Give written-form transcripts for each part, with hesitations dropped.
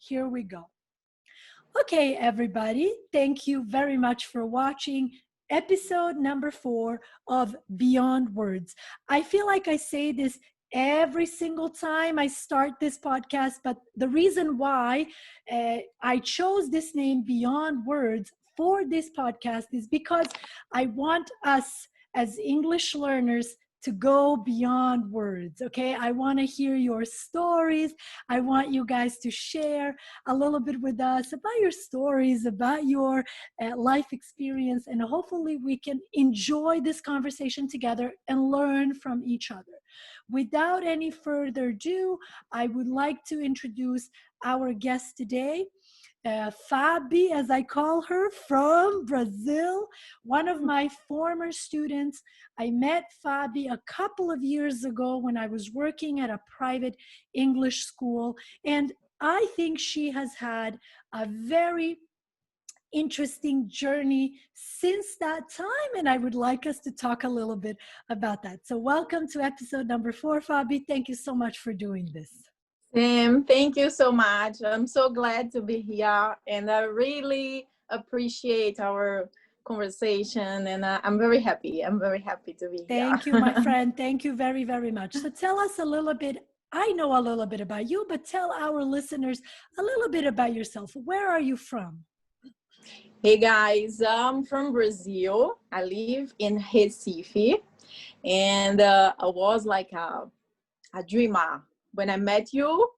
Here we go. Okay, everybody, thank you very much for watching episode number 4 of Beyond Words. I feel like I say this every single time I start this podcast, but the reason why I chose this name Beyond Words for this podcast is because I want us as English learners to go beyond words. Okay, I want to hear your stories. I want you guys to share a little bit with us about your stories, about your life experience, and hopefully we can enjoy this conversation together and learn from each other. Without any further ado, I would like to introduce our guest today. Fabi, as I call her, from Brazil, one of my former students. I met Fabi a couple of years ago when I was working at a private English school, and I think she has had a very interesting journey since that time, and I would like us to talk a little bit about that. So welcome to episode number 4, Fabi. Thank you so much for doing this. Sam, thank you so much. I'm so glad to be here, and I really appreciate our conversation, and I'm very happy. I'm very happy to be here. Thank you, my friend. Thank you very, very much. So tell us a little bit. I know a little bit about you, but tell our listeners a little bit about yourself. Where are you from? Hey guys, I'm from Brazil. I live in Recife, and I was like a dreamer. When I met you,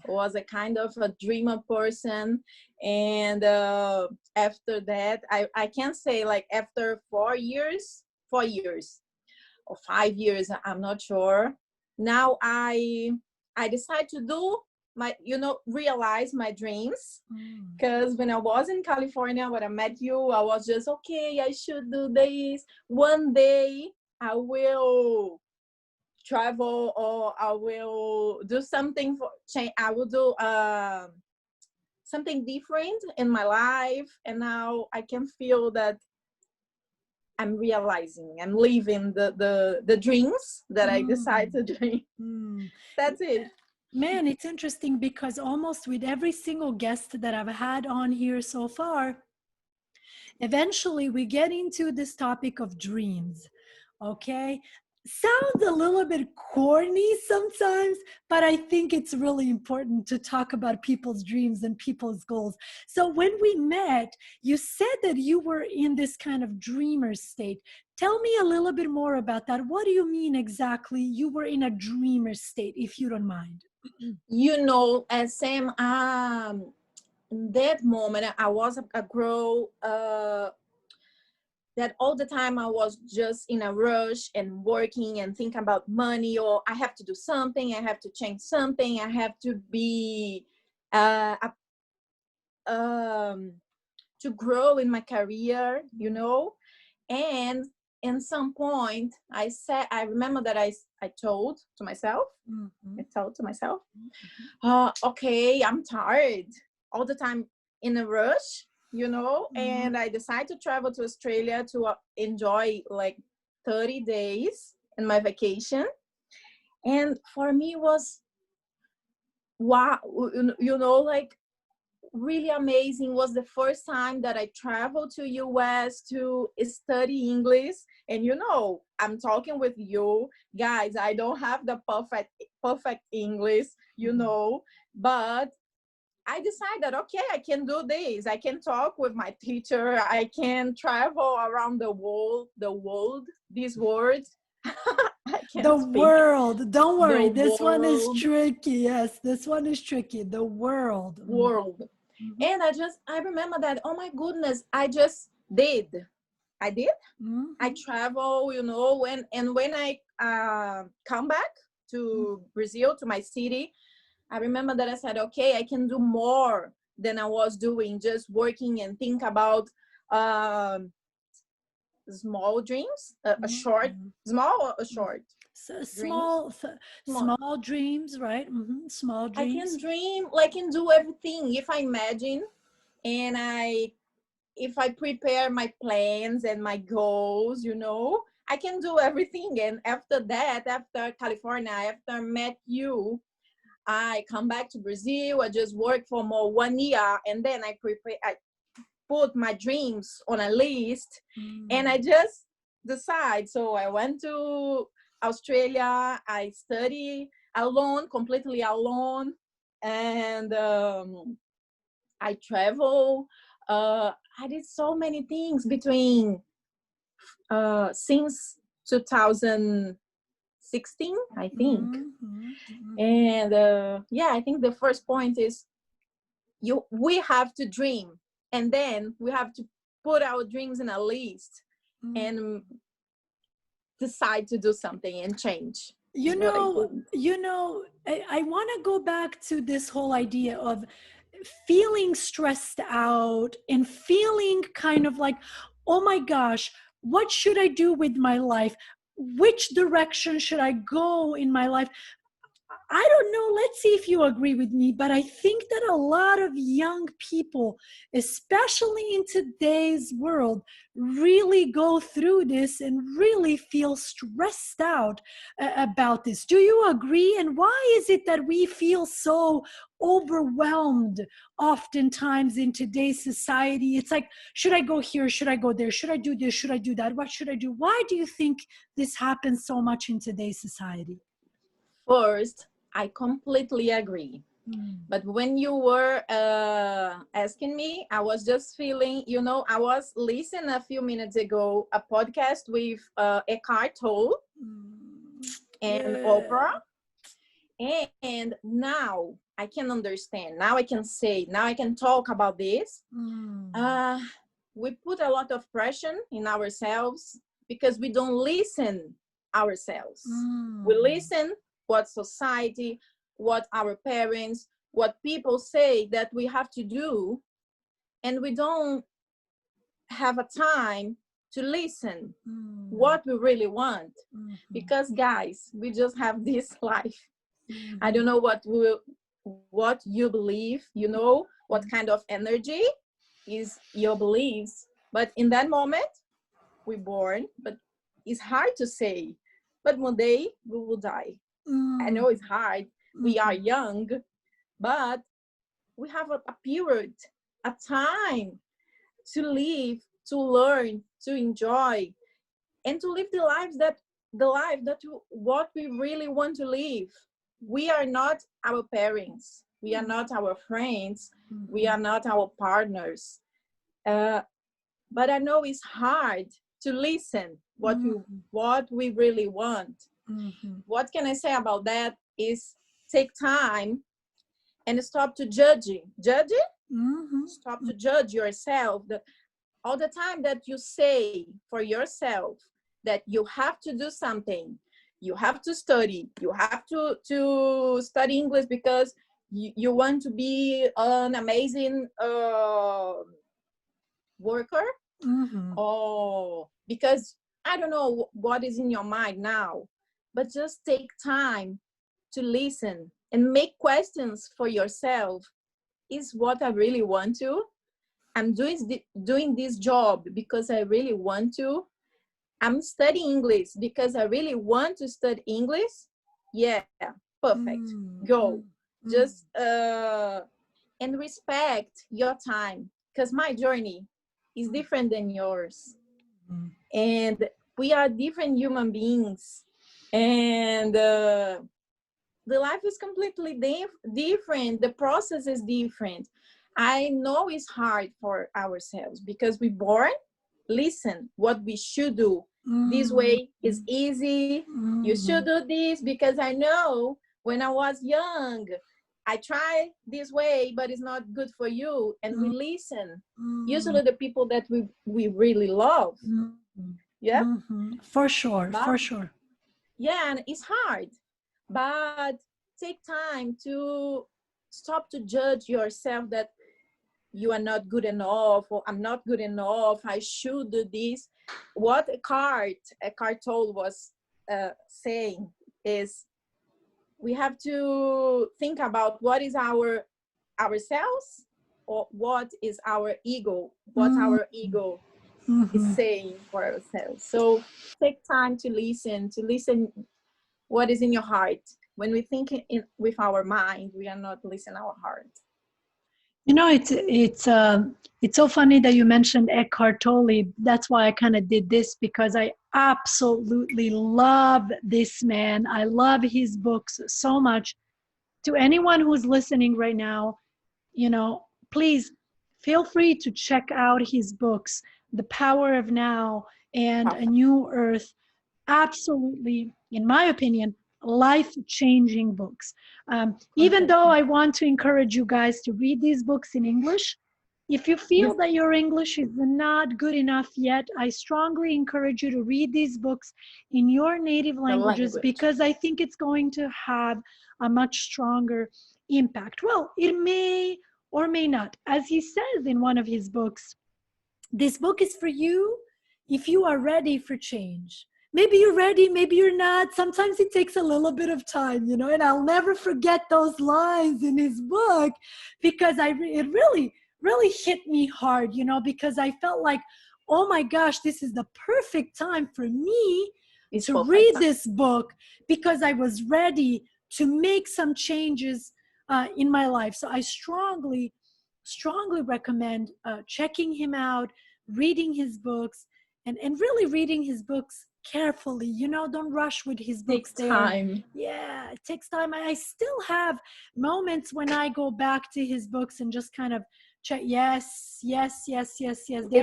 I was a kind of a dreamer person. And after that, I can say like after 4 years or 5 years, I'm not sure. Now I decide to do realize my dreams. Because when I was in California, when I met you, I was just, okay, I should do this. One day I will travel, or I will do something for change. I will do something different in my life, and now I can feel that I'm realizing, I'm living the dreams that I decide to dream. That's it. Man, it's interesting because almost with every single guest that I've had on here so far, eventually we get into this topic of dreams. Okay, sounds a little bit corny sometimes, but I think it's really important to talk about people's dreams and people's goals. So when we met, you said that you were in this kind of dreamer state. Tell me a little bit more about that. What do you mean exactly you were in a dreamer state, if you don't mind? As Sam, in that moment, I was a girl that all the time I was just in a rush and working and thinking about money, or I have to do something, I have to change something, I have to be to grow in my career, and in some point I remember that I told to myself, okay, I'm tired all the time in a rush, and I decided to travel to Australia to enjoy like 30 days in my vacation. And for me it was, wow, like really amazing. Was the first time that I traveled to US to study English. And I'm talking with you guys, I don't have the perfect English, but I decided, okay, I can do this. I can talk with my teacher. I can travel around the world, these words. The world. Don't worry. This one is tricky. Yes, this one is tricky. The world. And I remember that, oh my goodness, I did. I travel, and when I come back to Brazil, to my city, I remember that I said, okay, I can do more than I was doing, just working and think about small dreams, small or short? Small dreams, right? Small dreams. I can dream, I can do everything if I imagine, and if I prepare my plans and my goals, I can do everything. And after that, after California, after I met you, I come back to Brazil. I just work for more 1 year, and then I put my dreams on a list, and I just decide. So I went to Australia. I study alone, completely alone, and I travel. I did so many things between since 2016, I think. And yeah, I think the first point is we have to dream, and then we have to put our dreams in a list and decide to do something and change. You know, I want to go back to this whole idea of feeling stressed out and feeling kind of like, oh my gosh, what should I do with my life? Which direction should I go in my life? I don't know. Let's see if you agree with me, but I think that a lot of young people, especially in today's world, really go through this and really feel stressed out about this. Do you agree? And why is it that we feel so overwhelmed oftentimes in today's society? It's like, should I go here? Should I go there? Should I do this? Should I do that? What should I do? Why do you think this happens so much in today's society? First, I completely agree. But when you were asking me, I was just feeling, I was listening a few minutes ago, a podcast with Eckhart Tolle and Oprah. And now I can understand. Now I can say, now I can talk about this. We put a lot of pressure in ourselves because we don't listen ourselves. We listen what society, what our parents, what people say that we have to do, and we don't have a time to listen what we really want. Because guys, we just have this life. I don't know what you believe, what kind of energy is your beliefs, but in that moment we're born, but it's hard to say, but one day we will die. I know it's hard. We are young, but we have a period, a time to live, to learn, to enjoy, and to live the life that what we really want to live. We are not our parents. We are not our friends. We are not our partners. But I know it's hard to listen what we really want. What can I say about that is take time and stop to judging. Stop to judge yourself. That all the time that you say for yourself that you have to do something, you have to study, you have to study English because you want to be an amazing worker, or because I don't know what is in your mind now, but just take time to listen and make questions for yourself. Is what I really want to? I'm doing this job because I really want to. I'm studying English because I really want to study English. Yeah, perfect. Go. Just and respect your time, because my journey is different than yours. And we are different human beings. And the life is completely different. The process is different. I know it's hard for ourselves because we're born, listen, what we should do. This way is easy. You should do this because I know when I was young, I tried this way, but it's not good for you. And we listen. Usually the people that we really love. Yeah. For sure. For sure. Yeah, and it's hard. But take time to stop to judge yourself that you are not good enough, or I'm not good enough, I should do this. What Eckhart Tolle was saying is we have to think about what is ourselves, or what is our ego, what our ego is saying for ourselves. So take time to listen what is in your heart. When we think with our mind, we are not listening our heart. You know, it's so funny that you mentioned Eckhart Tolle. That's why I kind of did this, because I absolutely love this man. I love his books so much. To anyone who's listening right now, you know, please feel free to check out his books, The Power of Now and A New Earth. Absolutely, in my opinion, life-changing books. Even though I want to encourage you guys to read these books in English, if you feel that your English is not good enough yet, I strongly encourage you to read these books in your native languages, because I think it's going to have a much stronger impact. Well, it may or may not. As he says in one of his books, this book is for you if you are ready for change. Maybe you're ready, maybe you're not. Sometimes it takes a little bit of time, you know, and I'll never forget those lines in his book, because it really hit me hard, you know, because I felt like, oh my gosh, this is the perfect time for me to read this book, because I was ready to make some changes in my life. So I strongly recommend checking him out, reading his books, and really reading his books carefully. You know, don't rush with his books. Takes time. Yeah, it takes time. I still have moments when I go back to his books and just kind of check. Yes. There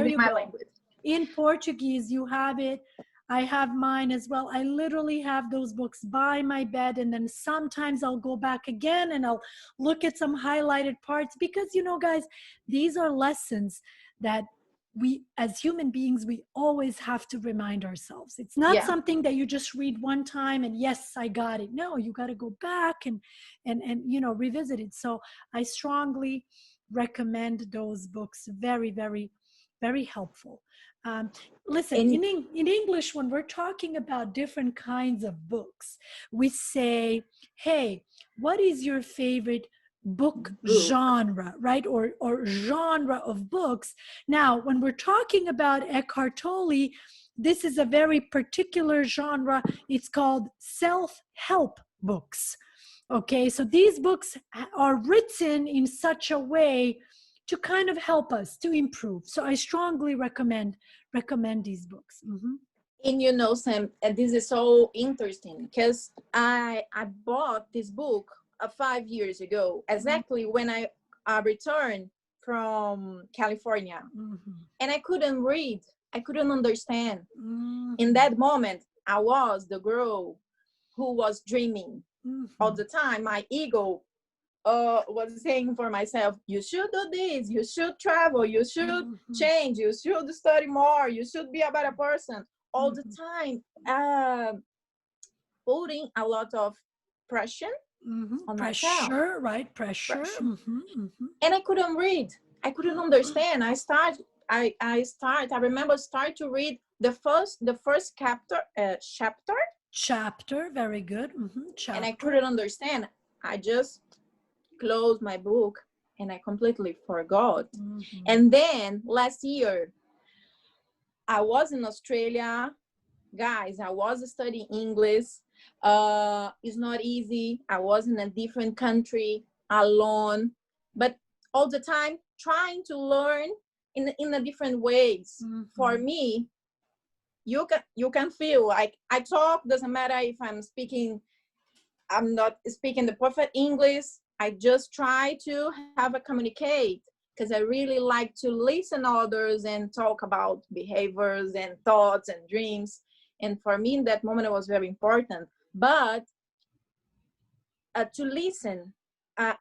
you go. Language. In Portuguese, you have it. I have mine as well. I literally have those books by my bed, and then sometimes I'll go back again and I'll look at some highlighted parts, because, you know, guys, these are lessons that we as human beings, we always have to remind ourselves. It's not something that you just read one time and yes, I got it. No, you got to go back and you know, revisit it. So I strongly recommend those books. Very, very, very helpful. Listen, in English, when we're talking about different kinds of books, we say, hey, what is your favorite book genre, right? Or genre of books. Now, when we're talking about Eckhart Tolle, this is a very particular genre. It's called self-help books. Okay, so these books are written in such a way to kind of help us to improve. So I strongly recommend these books. Mm-hmm. And you know, Sam, this is so interesting, because I bought this book 5 years ago, exactly when I returned from California. Mm-hmm. And I couldn't read. I couldn't understand. Mm-hmm. In that moment, I was the girl who was dreaming all the time. My ego was saying for myself, you should do this, you should travel, you should change, you should study more, you should be a better person. All the time, putting a lot of pressure on myself. Right? Pressure. And I couldn't read. I couldn't understand. I remember start to read the first chapter. Very good. Chapter. And I couldn't understand. I just closed my book and I completely forgot. And then last year, I was in Australia. Guys, I was studying English. It's not easy. I was in a different country alone, but all the time trying to learn in a different ways. For me, you can feel like I talk, doesn't matter if I'm not speaking the perfect English. I just try to have a communicate, because I really like to listen to others and talk about behaviors and thoughts and dreams. And for me, in that moment, it was very important. But to listen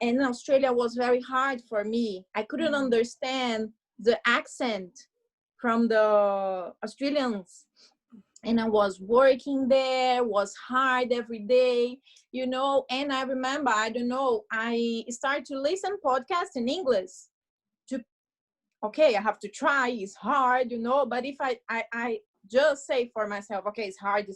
in Australia was very hard for me. I couldn't understand the accent from the Australians. And I was working there, was hard every day, you know. And I remember, I don't know, I started to listen podcasts in English. Okay, I have to try, it's hard, you know. But if I just say for myself, okay, it's hard,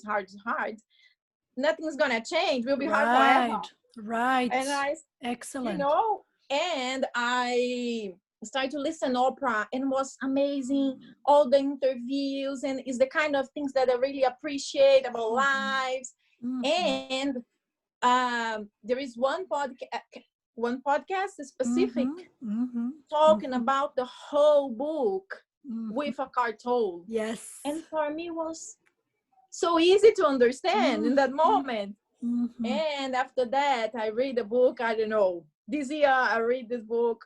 nothing's gonna change. Will be hard forever. Right. And excellent. You know, and I started to listen opera, and it was amazing. All the interviews, and it's the kind of things that I really appreciate about lives. And there is one podcast specific Mm-hmm. talking Mm-hmm. about the whole book Mm-hmm. with Eckhart Tolle. Yes. And for me, it was so easy to understand in that Mm-hmm. moment. Mm-hmm. And after that, I read the book. I don't know. This year, I read this book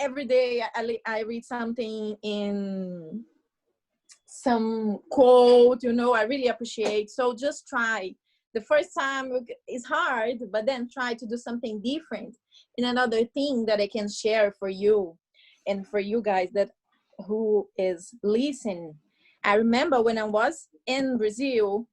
every day. I read something in some quote. I really appreciate. So just try. The first time is hard, but then try to do something different. And another thing that I can share for you and for you guys that who is listening. I remember when I was in Brazil,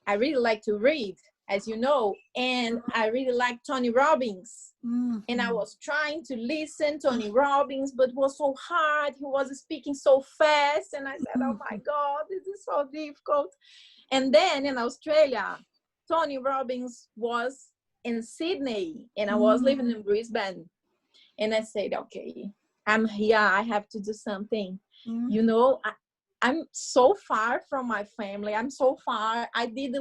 I really like to read, as you know, and I really like Tony Robbins. And I Mm-hmm. was trying to listen to Tony Robbins, but it was so hard. He was speaking so fast. And I said, oh my God, this is so difficult. And then in Australia, Tony Robbins was in Sydney and I was living in Brisbane. And I said, okay, I'm here. I have to do something. Mm-hmm. I'm so far from my family. I'm so far. I did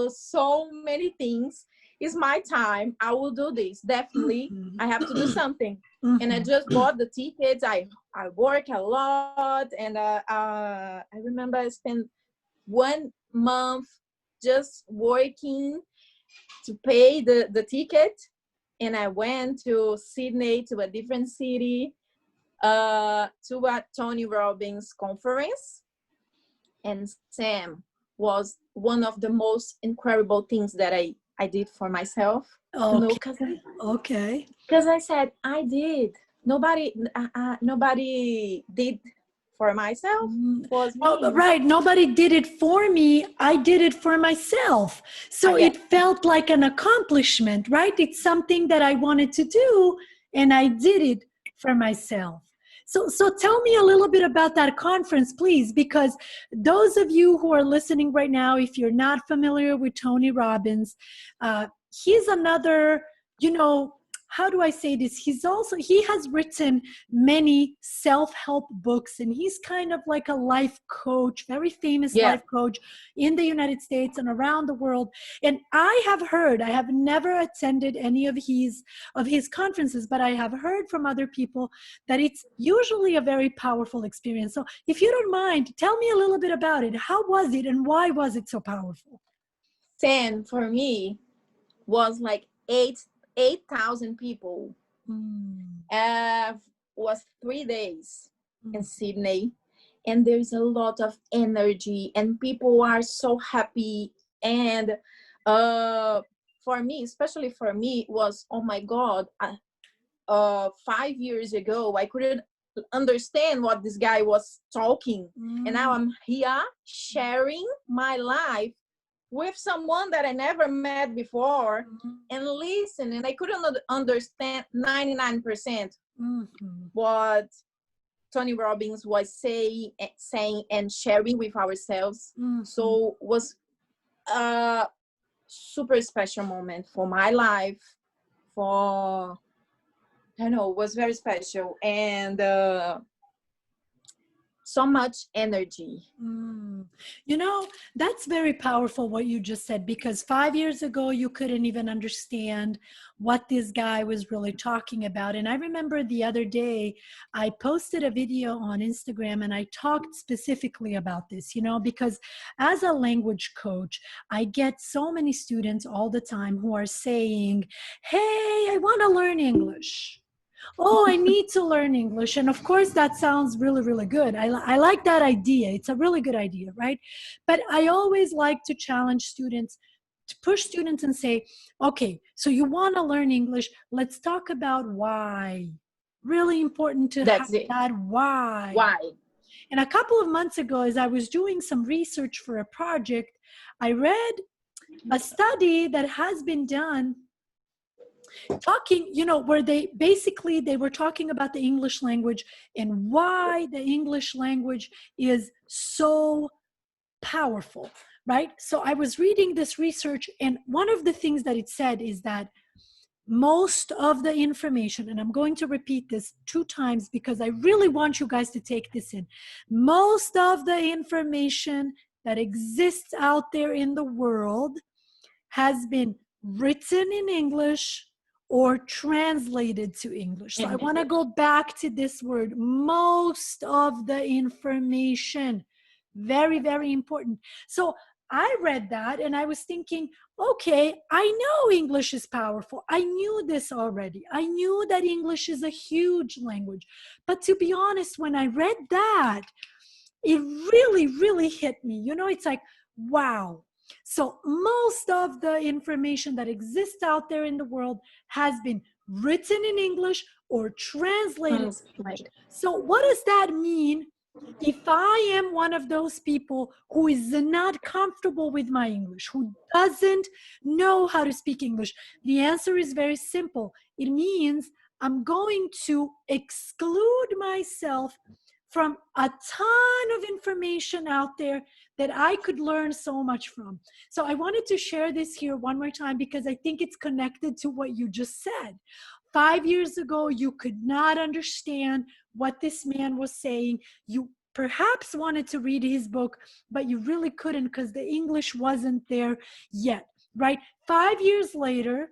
so many things. It's my time. I will do this. Definitely. Mm-hmm. I have to do something. And I Mm-hmm. just bought the tickets. I work a lot. And I remember I spent 1 month just working to pay the ticket. And I went to Sydney, to a different city, to a Tony Robbins conference. And Sam was one of the most incredible things that I did for myself. Okay. Because Okay. I said I did. Nobody did for myself. It was Oh, me. right. Nobody did it for me. I did it for myself. So Yeah. it felt like an accomplishment, right? It's something that I wanted to do, and I did it for myself. So tell me a little bit about that conference, please, because those of you who are listening right now, if you're not familiar with Tony Robbins, he's another, you know, how do I say this? He has written many self-help books, and he's kind of like a life coach, very famous Yeah. life coach in the United States and around the world. And I have never attended any of his conferences, but I have heard from other people that it's usually a very powerful experience. So if you don't mind, tell me a little bit about it. How was it and why was it so powerful? 10 for me was like 8,000 people. Mm. Was 3 days in Mm. Sydney, and there's a lot of energy, and people are so happy. And for me, especially for me, was oh my God. 5 years ago, I couldn't understand what this guy was talking, and now Mm. I'm here sharing my life with someone that I never met before and listen, and I couldn't understand 99% Mm-hmm. what Tony Robbins was saying and sharing with ourselves. Mm-hmm. So it was a super special moment for my life. For I know it was very special, and so much energy. Mm. You know, that's very powerful what you just said, because 5 years ago, you couldn't even understand what this guy was really talking about. And I remember the other day, I posted a video on Instagram and I talked specifically about this, because as a language coach, I get so many students all the time who are saying, hey, I want to learn English. Oh, I need to learn English. And of course, that sounds really, really good. I like that idea. It's a really good idea, right? But I always like to challenge students, to push students and say, okay, so you want to learn English. Let's talk about why. Really important to have That's it. that why. Why? And a couple of months ago, as I was doing some research for a project, I read a study that has been done talking, where they were talking about the English language and why the English language is so powerful, right? So I was reading this research, and one of the things that it said is that most of the information, and I'm going to repeat this 2 times because I really want you guys to take this in. Most of the information that exists out there in the world has been written in English or translated to English. So I want to go back to this word, most of the information. Very, very important. So I read that and I was thinking, okay, I know English is powerful. I knew this already. I knew that English is a huge language. But to be honest, when I read that, it really, really hit me. You know, it's like, wow. So most of the information that exists out there in the world has been written in English or translated. So what does that mean if I am one of those people who is not comfortable with my English, who doesn't know how to speak English? The answer is very simple. It means I'm going to exclude myself from a ton of information out there that I could learn so much from. So I wanted to share this here one more time because I think it's connected to what you just said. 5 years ago, you could not understand what this man was saying. You perhaps wanted to read his book, but you really couldn't because the English wasn't there yet, right? 5 years later,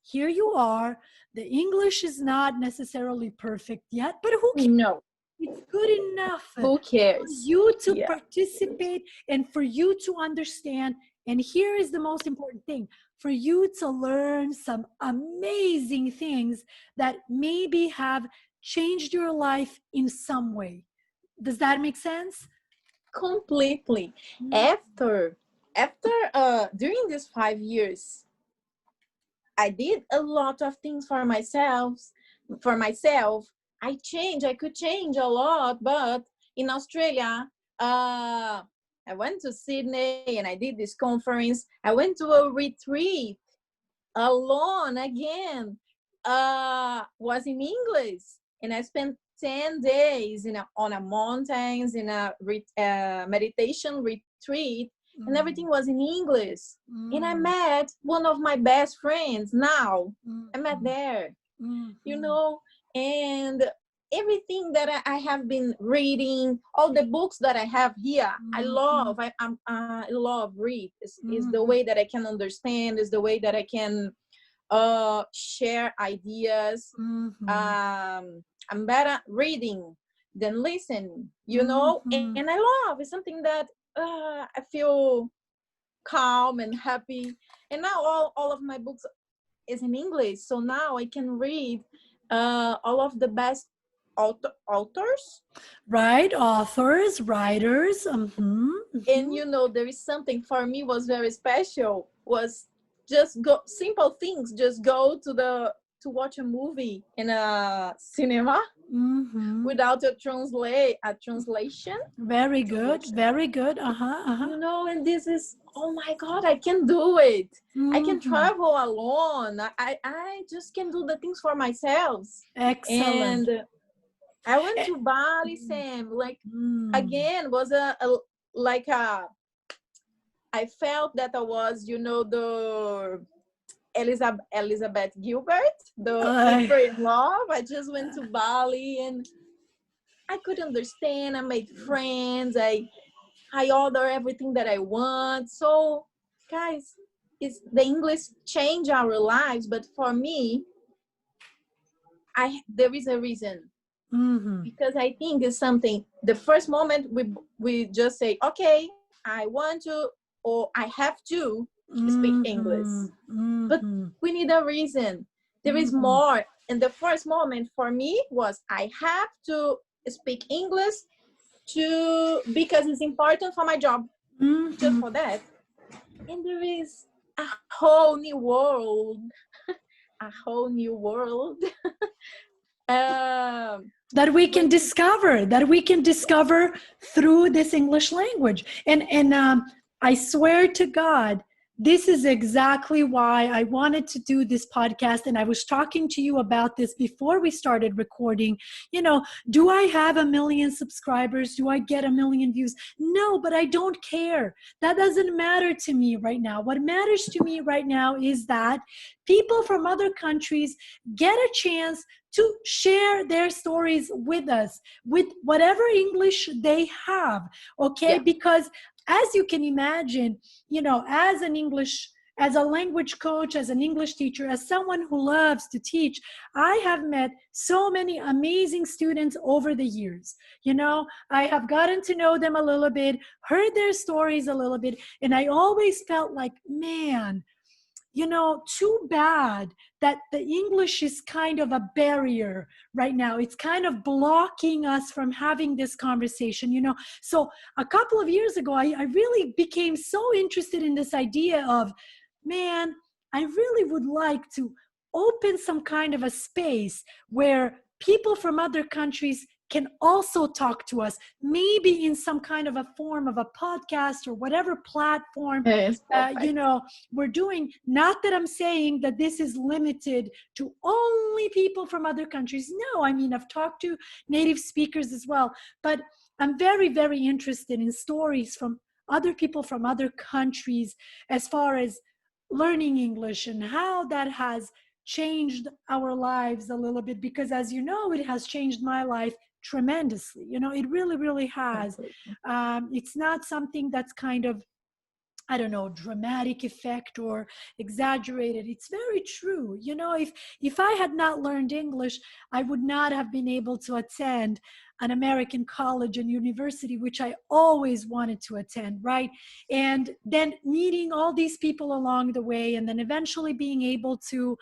here you are. The English is not necessarily perfect yet, but who cares? No. It's good enough Who cares? for you to participate and for you to understand. And here is the most important thing, for you to learn some amazing things that maybe have changed your life in some way. Does that make sense? Completely. After during these 5 years, I did a lot of things for myself. I could change a lot, but in Australia, I went to Sydney and I did this conference. I went to a retreat alone again. Was in English, and I spent 10 days on a mountains in a meditation retreat, and everything was in English. And I met one of my best friends now. I met there, you know, and everything that I have been reading, all the books that I have here, I love. I love read. Is the way that I can understand. Is the way that I can share ideas. I'm better reading than listening, you know. And I love. It's something that I feel calm and happy. And now all of my books is in English, so now I can read all of the best authors, right? Authors, writers. And you know, there is something for me was very special, was just go simple things, just go to watch a movie in a cinema without a translation. Very good, very good. You know, and this is, oh my God, I can do it. I can travel alone. I just can do the things for myself. Excellent. And I went to Bali, Sam. Like again, was I felt that I was, you know, the Elizabeth Gilbert, the Free in Love. I just went to Bali and I could understand. I made friends. I order everything that I want. So, guys, the English change our lives, but for me, there is a reason. Because I think it's something. The first moment we just say, okay, I want to or I have to speak English, but we need a reason. There is more. And the first moment for me was I have to speak English because it's important for my job, just for that. And there is a whole new world, a whole new world. That we can discover through this English language. And I swear to God, this is exactly why I wanted to do this podcast. And I was talking to you about this before we started recording. You know, do I have 1 million subscribers? Do I get 1 million views? No, but I don't care. That doesn't matter to me right now. What matters to me right now is that people from other countries get a chance to share their stories with us, with whatever English they have, okay? Yeah. Because as you can imagine, you know, as an English as a language coach, as an English teacher, as someone who loves to teach, I have met so many amazing students over the years. You know, I have gotten to know them a little bit, heard their stories a little bit, and I always felt like, man, you know, too bad that the English is kind of a barrier right now. It's kind of blocking us from having this conversation, you know. So a couple of years ago, I really became so interested in this idea of, man, I really would like to open some kind of a space where people from other countries can also talk to us, maybe in some kind of a form of a podcast or whatever platform, Yes, you perfect. know, we're doing. Not that I'm saying that this is limited to only people from other countries. No, I mean, I've talked to native speakers as well, but I'm very, very interested in stories from other people from other countries as far as learning English and how that has changed our lives a little bit, because as you know, it has changed my life tremendously. You know, it really, really has. Completely. It's not something that's kind of, I don't know, dramatic effect or exaggerated. It's very true. You know, if I had not learned English, I would not have been able to attend an American college and university, which I always wanted to attend, right? And then meeting all these people along the way, and then eventually being able to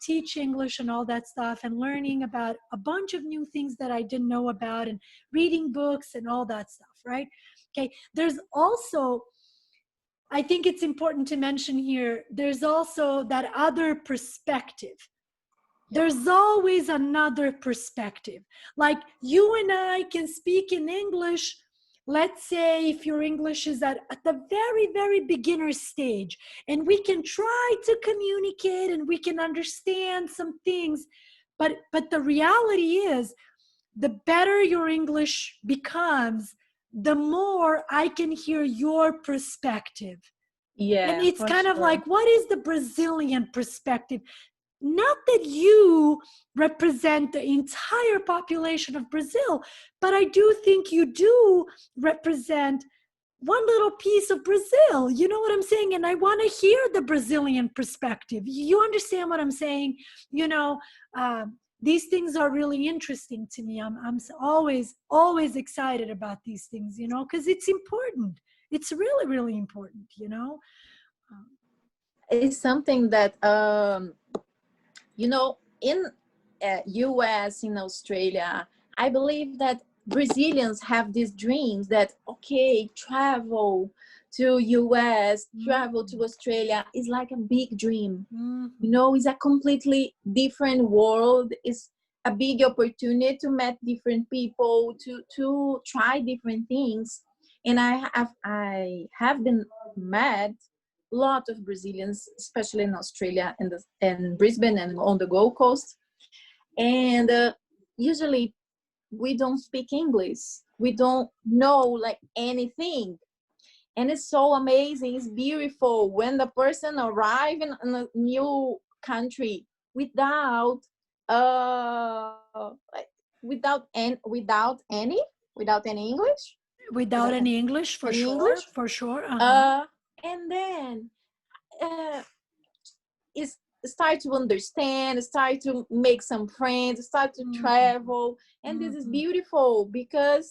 teach English and all that stuff, and learning about a bunch of new things that I didn't know about, and reading books and all that stuff, right? Okay, there's also, I think it's important to mention here, there's also that other perspective. Yeah. There's always another perspective. Like you and I can speak in English. Let's say if your English is at the very, very beginner stage, and we can try to communicate and we can understand some things. But the reality is, the better your English becomes, the more I can hear your perspective. And Yeah, it's for kind of sure. like, what is the Brazilian perspective? Not that you represent the entire population of Brazil, but I do think you do represent one little piece of Brazil. You know what I'm saying? And I want to hear the Brazilian perspective. You understand what I'm saying? You know, these things are really interesting to me. I'm always, always excited about these things, you know, because it's important. It's really, really important, you know? Um, It's something that in US, in Australia, I believe that Brazilians have these dreams that, okay, travel to US, travel to Australia is like a big dream. mhm. It's a completely different world. It's a big opportunity to meet different people, to try different things. And I have been met a lot of Brazilians, especially in Australia and Brisbane and on the Gold Coast. And usually we don't speak English. We don't know like anything. And it's so amazing. It's beautiful when the person arrives in a new country without like without any English, Without without any English, for any sure, English. for sure. Uh, and then uh, is start to understand, start to make some friends, start to Mhm, travel. And this is mhm, beautiful because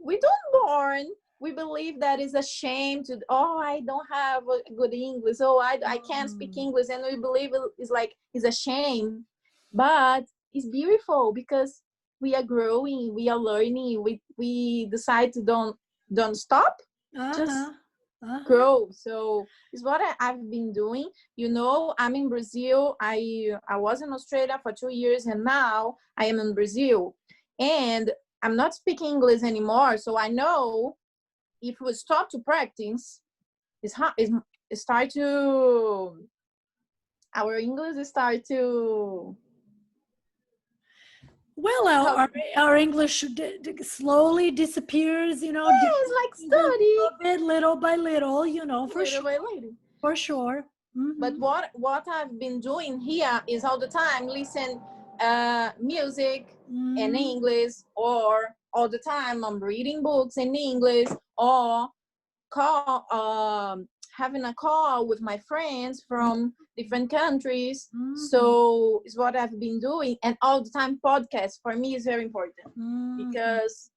we don't born, we believe that is a shame to, oh, I don't have a good English, oh, I can't speak mhm. English, and we believe it's like it's a shame. But it's beautiful because we are growing, we are learning, we decide to don't stop, just Uh-huh. Uh-huh. grow. So it's what I've been doing. I'm in Brazil. I was in Australia for 2 years, and now I am in Brazil, and I'm not speaking English anymore. So I know if we stop to practice, it's hard. It start to our English start to Well, how. our English slowly disappears, you know, Yeah, it's like decreases a study little bit, little by little, you know, little by little. for sure. But Hmm. what I've been doing here is all the time listen music in Hmm. English, or all the time I'm reading books in English, or call having a call with my friends from different countries. Mm-hmm. So it's what I've been doing. And all the time, podcasts for me is very important, because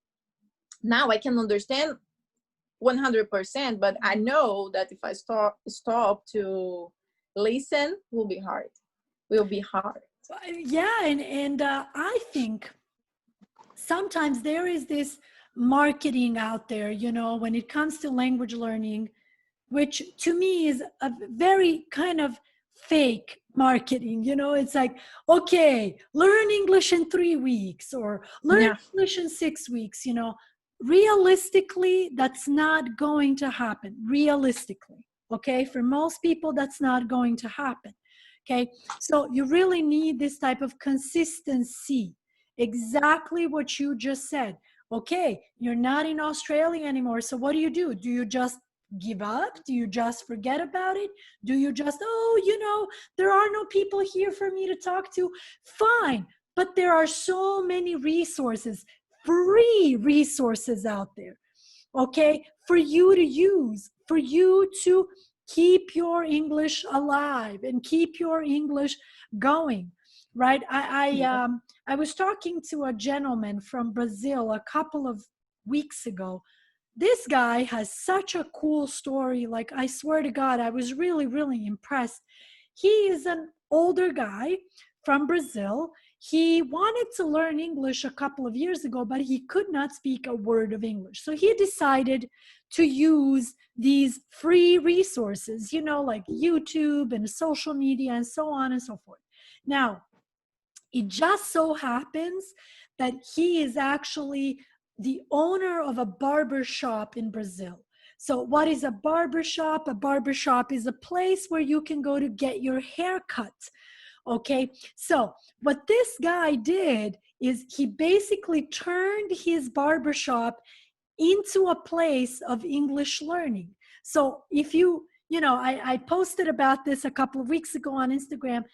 now I can understand 100%, but I know that if I stop to listen, will be hard. Yeah, and I think sometimes there is this marketing out there, you know, when it comes to language learning, which to me is a very kind of fake marketing. You know, it's like, okay, learn English in 3 weeks or learn Yeah. English in 6 weeks. You know, realistically, that's not going to happen. Realistically, okay, for most people, that's not going to happen. Okay, so you really need this type of consistency. Exactly what you just said. Okay, you're not in Australia anymore. So what do? Do you just give up? Do you just forget about it? Do you just, oh, you know, there are no people here for me to talk to? Fine. But there are so many resources, free resources out there, okay, for you to use, for you to keep your English alive and keep your English going, right? I was talking to a gentleman from Brazil a couple of weeks ago. This guy has such a cool story. Like, I swear to God, I was really, really impressed. He is an older guy from Brazil. He wanted to learn English a couple of years ago, but he could not speak a word of English. So he decided to use these free resources, you know, like YouTube and social media and so on and so forth. Now, it just so happens that he is actually the owner of a barber shop in Brazil. So what is a barber shop? A barber shop is a place where you can go to get your hair cut. Okay, so what this guy did is he basically turned his barbershop into a place of English learning. So if you know, I posted about this a couple of weeks ago on Instagram.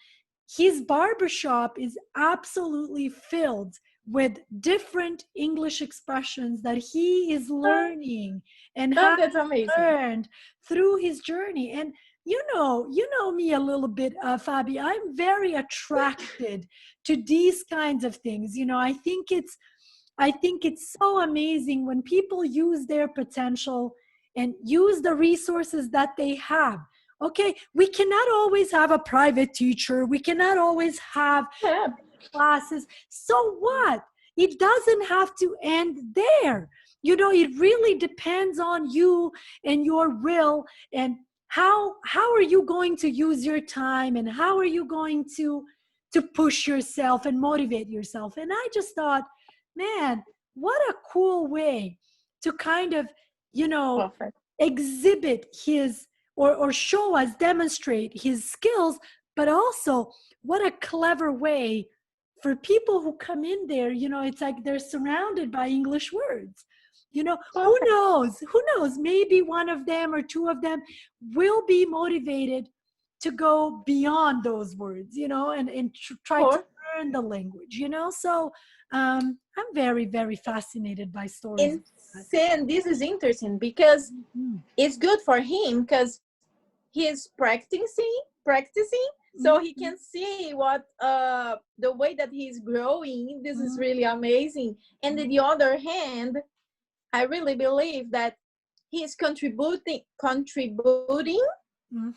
His barbershop is absolutely filled with different English expressions that he is learning and Oh, has that's amazing. learned through his journey. And you know me a little bit, Fabi. I'm very attracted to these kinds of things. You know, I think it's so amazing when people use their potential and use the resources that they have. Okay, we cannot always have a private teacher. We cannot always have Yeah. classes. So what? It doesn't have to end there. You know, it really depends on you and your will, and how are you going to use your time, and how are you going to push yourself and motivate yourself. And I just thought, man, what a cool way to kind of, you know, Perfect. exhibit his, or show us, demonstrate his skills, but also what a clever way for people who come in there. You know, it's like they're surrounded by English words. You know, who Perfect. knows? Who knows? Maybe one of them or two of them will be motivated to go beyond those words, you know, and try to Or learn the language, you know. So I'm very, very fascinated by stories in like that. sin, this is interesting because Mm-hmm. it's good for him because he's practicing, so he Mm-hmm. can see what the way that he's growing. This is really amazing. And on the other hand, I really believe that he's contributing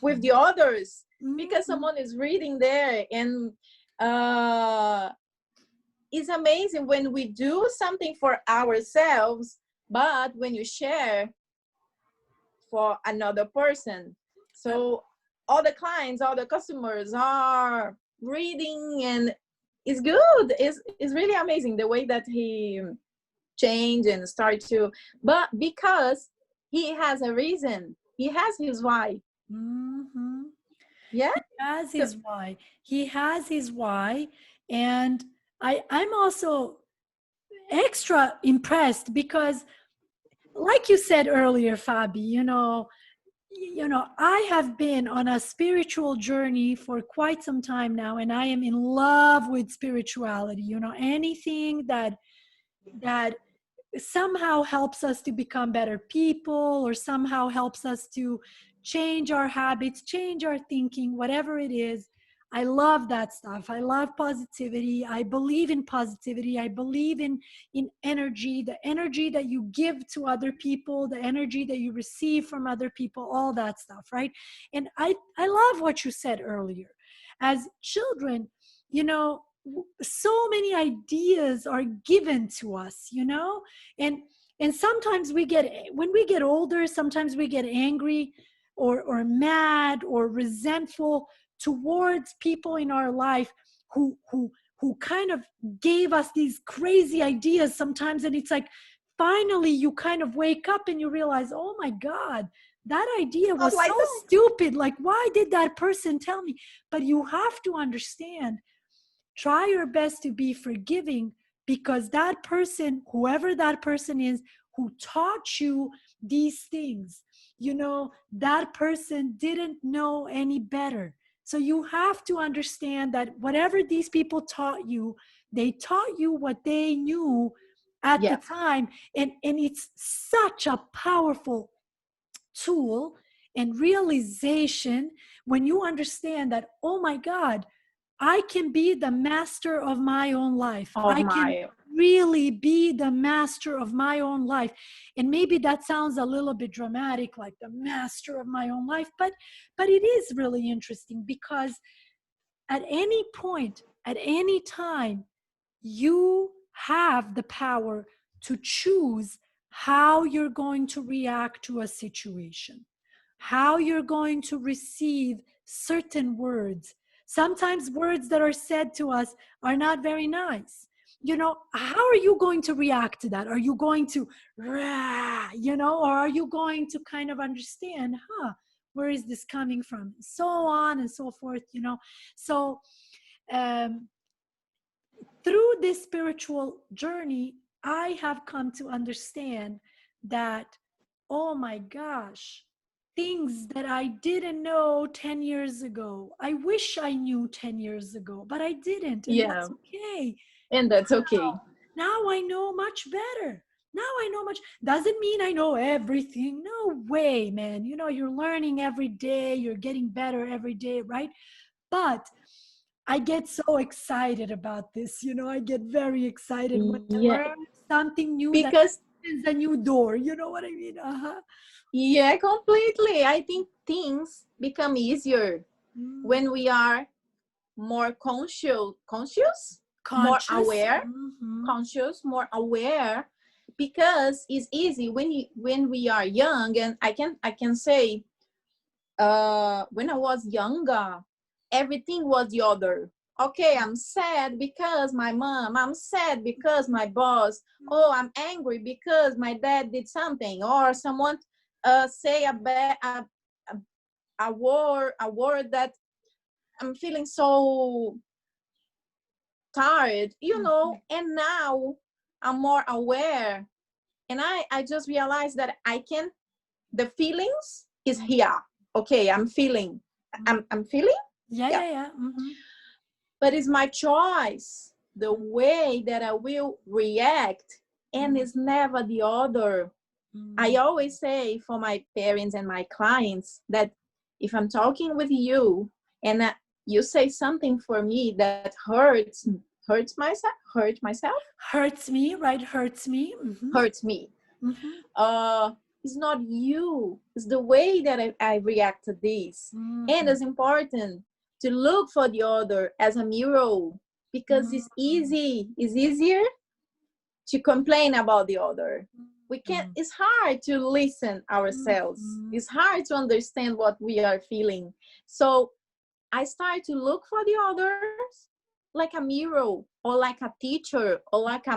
with Mm-hmm. the others, because Mm-hmm. someone is reading there. And uh it's amazing when we do something for ourselves, but when you share for another person. So all the clients, all the customers are reading, and it's good. It's really amazing the way that he changed and started to, but because he has a reason, he has his why. Mm-hmm. Yeah. He has So his why. He has his why. And I'm also extra impressed because, like you said earlier, Fabi, I have been on a spiritual journey for quite some time now, and I am in love with spirituality. You know, anything that somehow helps us to become better people, or somehow helps us to change our habits, change our thinking, whatever it is. I love that stuff. I love positivity. I believe in positivity. I believe in energy, the energy that you give to other people, the energy that you receive from other people, all that stuff, right? And I love what you said earlier. As children, you know, so many ideas are given to us, you know, and sometimes we get, when we get older, sometimes we get angry or mad or resentful towards people in our life who kind of gave us these crazy ideas sometimes. And it's like, finally you kind of wake up and you realize, oh my God, that idea Not was like so that. stupid. Like, why did that person tell me? But you have to understand, try your best to be forgiving, because that person, whoever that person is, who taught you these things, you know, that person didn't know any better. So you have to understand that whatever these people taught you, they taught you what they knew at the Yeah, time. And it's such a powerful tool and realization when you understand that, oh my God, I can be the master of my own life. of I can my, really be the master of my own life. And maybe that sounds a little bit dramatic, like the master of my own life, but it is really interesting, because at any point, at any time, you have the power to choose how you're going to react to a situation, how you're going to receive certain words. Sometimes words that are said to us are not very nice. You know, how are you going to react to that? Are you going to, rah, you know, or are you going to kind of understand, where is this coming from? So on and so forth, you know. So, um, through this spiritual journey, I have come to understand that, oh my gosh, things that I didn't know 10 years ago, I wish I knew 10 years ago, but I didn't. And yeah, that's okay. and that's okay. Now I know much better. Now I know much. Doesn't mean I know everything. No way, man. You know, you're learning every day, you're getting better every day, right? But I get so excited about this. You know, I get very excited when I Yeah, learn something new that because opens a new door. You know what I mean? yeah, completely. I think things become easier Mm. when we are more conscious, more Conscious. aware, Mm-hmm. conscious, more aware, because it's easy when we are young. And I can say, when I was younger, everything was the other. Okay, I'm sad because my mom. I'm sad because my boss. Oh, I'm angry because my dad did something, or someone say a word that I'm feeling so tired, Mm-hmm. and now I'm more aware. And I just realized that I can, the feelings is here. Okay, I'm feeling. I'm feeling, Yeah, yeah. yeah, yeah. Mm-hmm. But it's my choice, the way that I will react, and it's never the other. I Mm-hmm. always say for my parents and my clients that if I'm talking with you and you say something for me that Hurts me, right? Hurts me. Mm-hmm. hurts me. Mm-hmm. uh it's not you, it's the way that I react to this. And Mm-hmm. it's important to look for the other as a mirror, because it's easier to complain about the other. We can't, Mm-hmm. it's hard to listen ourselves, Mm-hmm. it's hard to understand what we are feeling. So I start to look for the others like a mirror, or like a teacher, or like a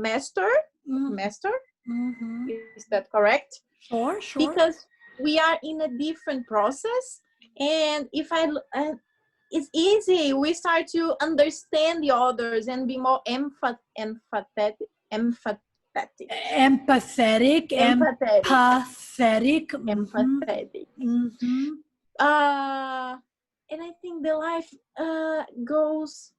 master. Mm-hmm. Is that correct? Sure, sure. Because we are in a different process. And if it's easy, we start to understand the others and be more empathetic Empathetic, empathetic empathetic. Mm-hmm. empathetic. Mm-hmm. And I think the life goes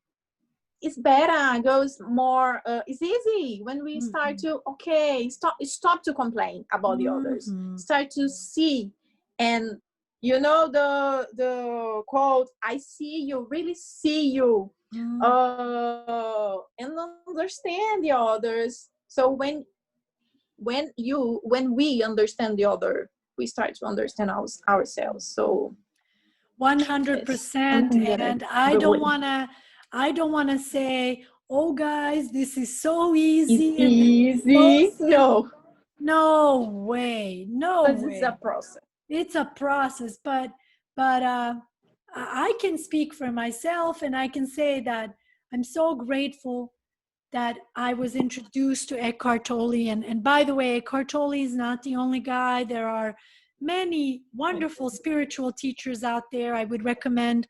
is better, goes more, it's easy when we start Mm-hmm. to, okay, stop to complain about the others, Mm-hmm. start to see and You know the quote, I see you, really see you, and understand the others. So when we understand the other, we start to understand ourselves. So it's 100%. something that I And I don't believe. want to, I don't want to say, oh guys, this is so It's easy and this is so easy. simple. No, No way. No because it's a way. process. It's a process, but I can speak for myself, and I can say that I'm so grateful that I was introduced to Eckhart Tolle. And by the way, Eckhart Tolle is not the only guy. There are many wonderful spiritual teachers out there. I would recommend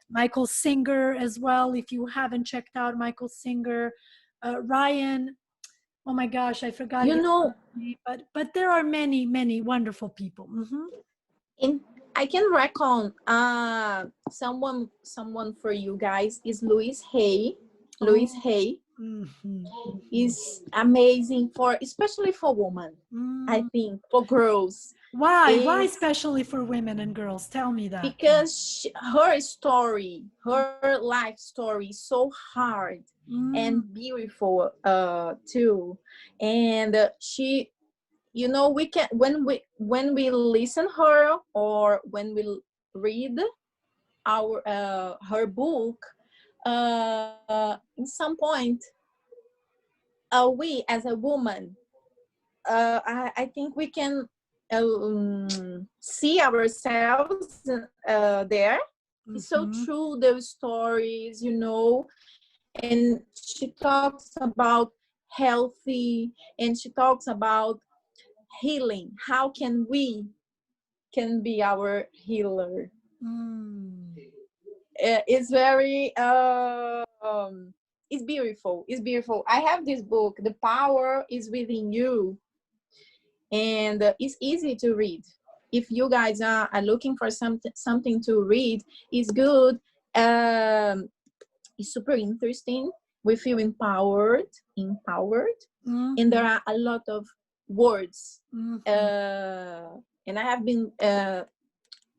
Michael Singer as well, if you haven't checked out Michael Singer. Ryan, oh my gosh, I forgot You his know, name, but there are many, many wonderful people. in I can reckon someone for you guys is Louis Hay. Louis Oh, Hay mhm, mhm. is amazing for, especially for women. I Mm. think for girls Why? Why is especially for women and girls? Tell me that. because her story, her life story is so hard Mm, and beautiful too. And she, you know, we can, when we listen her or when we read our her book, in some point, we as a woman, I think we can see ourselves there. It's so mhm, true, those stories, you know. And she talks about healthy, and she talks about healing. How can we can be our healer? mm. It's very it's beautiful. It's beautiful. I have this book, The Power is Within You, and it's easy to read. If you guys are looking for something to read, it's good. It's super interesting. We feel empowered, and there Mhm, are a lot of words. mhm. And I have been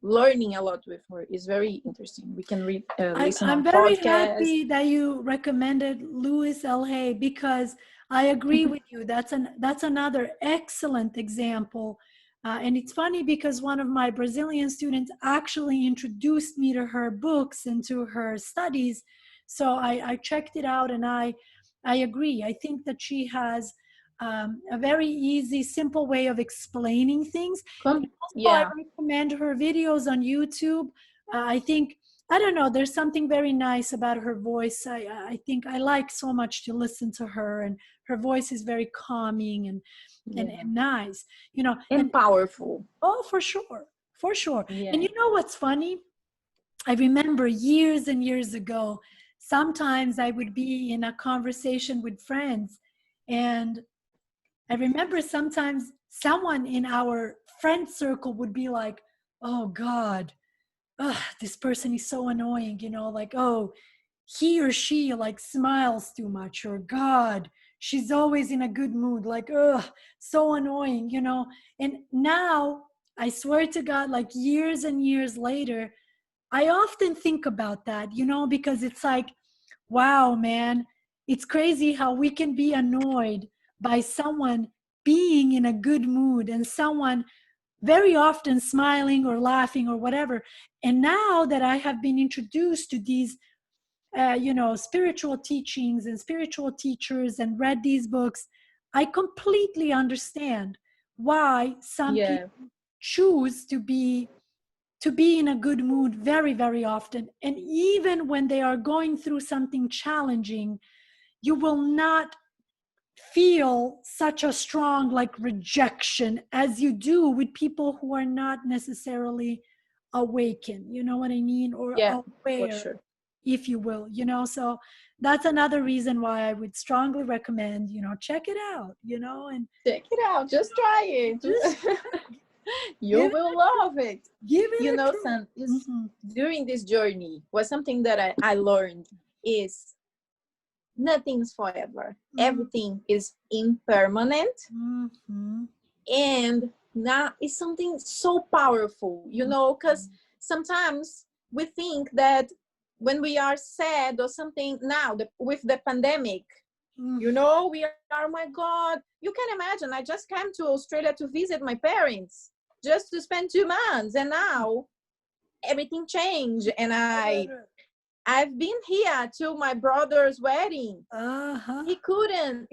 learning a lot with her. It's very interesting. We can read, listen I'm on very podcasts. happy that you recommended Louis L. Hay, because I agree with you. That's another excellent example. And it's funny because one of my Brazilian students actually introduced me to her books and to her studies. So I checked it out, and I agree. I think that she has a very easy, simple way of explaining things. And also, I Yeah, recommend her videos on YouTube. I think, I don't know, there's something very nice about her voice. I think I like so much to listen to her, and her voice is very calming yeah, and nice, you know. And and powerful. oh, for sure, for sure. And Yeah, you know what's funny? I remember years and years ago, sometimes I would be in a conversation with friends, and I remember sometimes someone in our friend circle would be like, "Oh God, this person is so annoying," like, "Oh, he or she like smiles too much," or "God, she's always in a good mood," like, so annoying. And now, I swear to God, like years and years later, I often think about that, because it's like, wow, man, it's crazy how we can be annoyed by someone being in a good mood, and someone very often smiling or laughing or whatever. And now that I have been introduced to these, spiritual teachings and spiritual teachers, and read these books, I completely understand why some yeah, people choose to be in a good mood very, very often. And even when they are going through something challenging, you will not feel such a strong like rejection as you do with people who are not necessarily awakened, you know what I mean, or yeah, for aware, sure. if you will. So that's another reason why I would strongly recommend, check it out, and Check it out. Just try just it. You give will it love it. give You it a know, try. Sam, is during this journey was something that I learned is nothing's forever. Mm-hmm. Everything is impermanent, Mm-hmm. and now is something so powerful, you know, because sometimes we think that when we are sad or something now with the pandemic, you know, we are, oh my God, you can imagine, I just came to Australia to visit my parents just to spend 2 months, and now everything changed, and I've been here to my brother's wedding. Uh-huh. He couldn't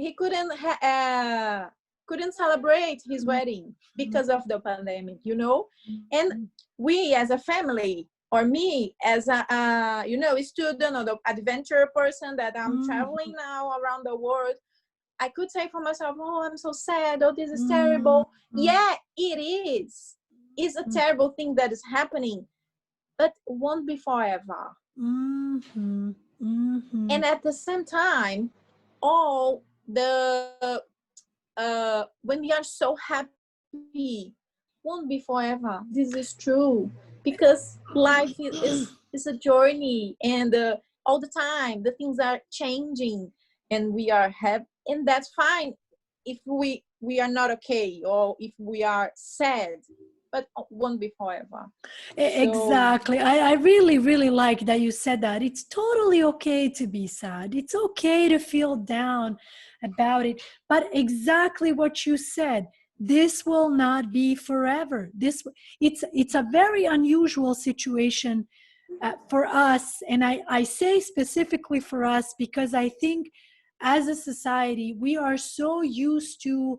celebrate his wedding because of the pandemic, you know. And we as a family, or me as a student or the adventure person that I'm traveling now around the world, I could say for myself, oh, I'm so sad, oh, this is terrible. Yeah, it is. It's a terrible thing that is happening, but won't be forever. And at the same time, all the when we are so happy, won't be forever. This is true, because life is a journey, and all the time the things are changing, and we are happy, and that's fine if we are not okay, or if we are sad, but won't be forever. So Exactly. I really, really like that you said that. It's totally okay to be sad. It's okay to feel down about it. But exactly what you said, this will not be forever. It's a very unusual situation for us. And I say specifically for us because I think as a society, we are so used to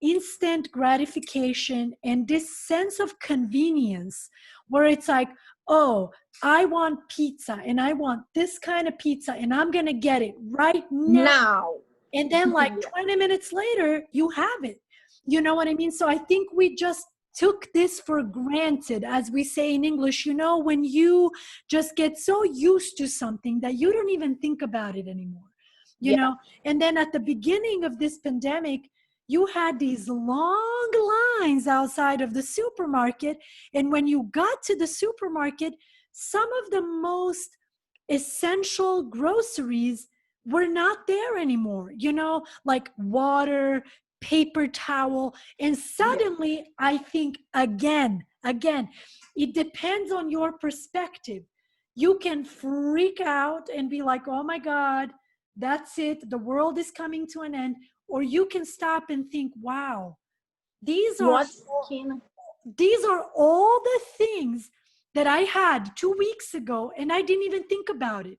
instant gratification and this sense of convenience where it's like, oh, I want pizza and I want this kind of pizza and I'm going to get it right now. now, And then like 20 minutes later, you have it. You know what I mean? So I think we just took this for granted, as we say in English, you know, when you just get so used to something that you don't even think about it anymore, you yeah, know? And then at the beginning of this pandemic, you had these long lines outside of the supermarket. And when you got to the supermarket, some of the most essential groceries were not there anymore, you know, like water, paper towel. And yeah. suddenly, I think again, it depends on your perspective. You can freak out and be like, oh my God, that's it. The world is coming to an end. Or you can stop and think, wow, these are What can these are all the things that I had 2 weeks ago and I didn't even think about it.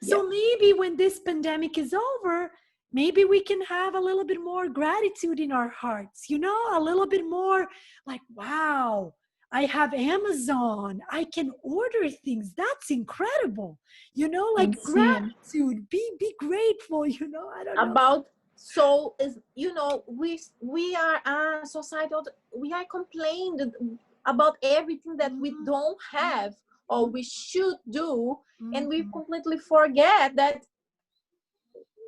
yeah, So maybe when this pandemic is over, maybe we can have a little bit more gratitude in our hearts, you know, a little bit more like, wow, I have Amazon. I can order things. That's incredible. You know, like and see gratitude. Be grateful, you know. I don't know. about, so is, you know, we are a societal, we are complaining about everything that we don't have or we should do, and we completely forget that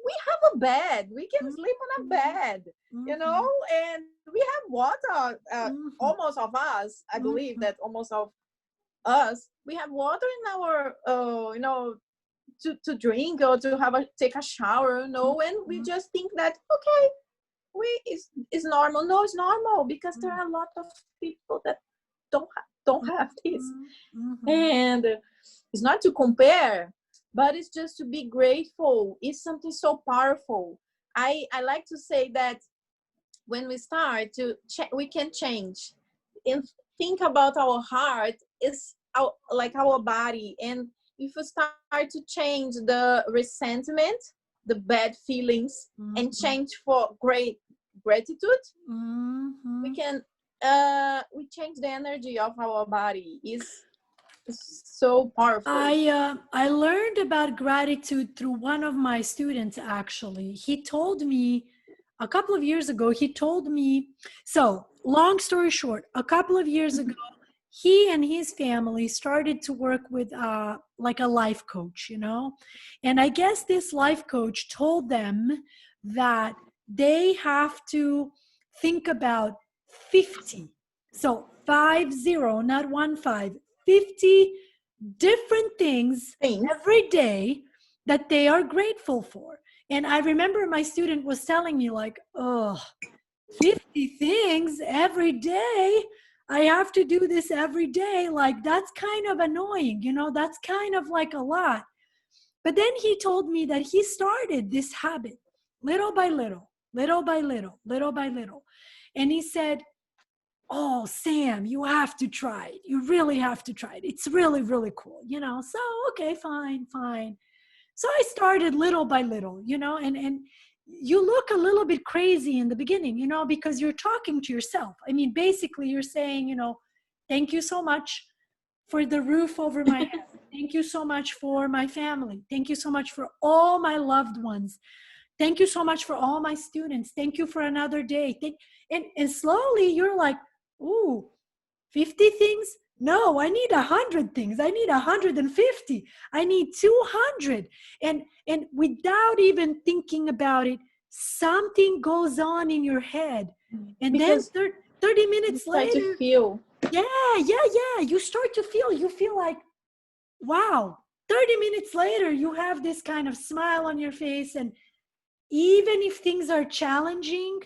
we have a bed, we can sleep on a bed, you know, and we have water. Almost of us, I believe that almost of us, we have water in our to drink or to take a shower, you know, and we just think that okay, is normal. No, it's normal because there are a lot of people that don't have this. And it's not to compare, but it's just to be grateful. It's something so powerful. I like to say that when we start to we can change and think about our heart is like our body, and if we start to change the resentment, the bad feelings, and change for great gratitude, we can we change the energy of our body. Is so powerful. I learned about gratitude through one of my students, actually. He told me a couple of years ago, he told me, so long story short, a couple of years ago, he and his family started to work with like a life coach, you know? And I guess this life coach told them that they have to think about 50. So 50, not 15, 50 different things Things. every day that they are grateful for. And I remember my student was telling me like, oh, 50 things every day. I have to do this every day. Like, that's kind of annoying, that's kind of like a lot. But then he told me that he started this habit little by little, little by little, little by little. And he said, oh, Sam, you have to try it. You really have to try it. It's really, really cool, So, okay, fine, fine. So I started little by little, and you look a little bit crazy in the beginning, because you're talking to yourself. I mean, basically you're saying, thank you so much for the roof over my head. Thank you so much for my family. Thank you so much for all my loved ones. Thank you so much for all my students. Thank you for another day. And slowly you're like, ooh, 50 things? No, I need 100 things. I need 150. I need 200. And without even thinking about it, something goes on in your head. And Because then 30 minutes you start later, to feel. yeah. You start to feel, you feel like, wow. 30 minutes later, you have this kind of smile on your face. And even if things are challenging,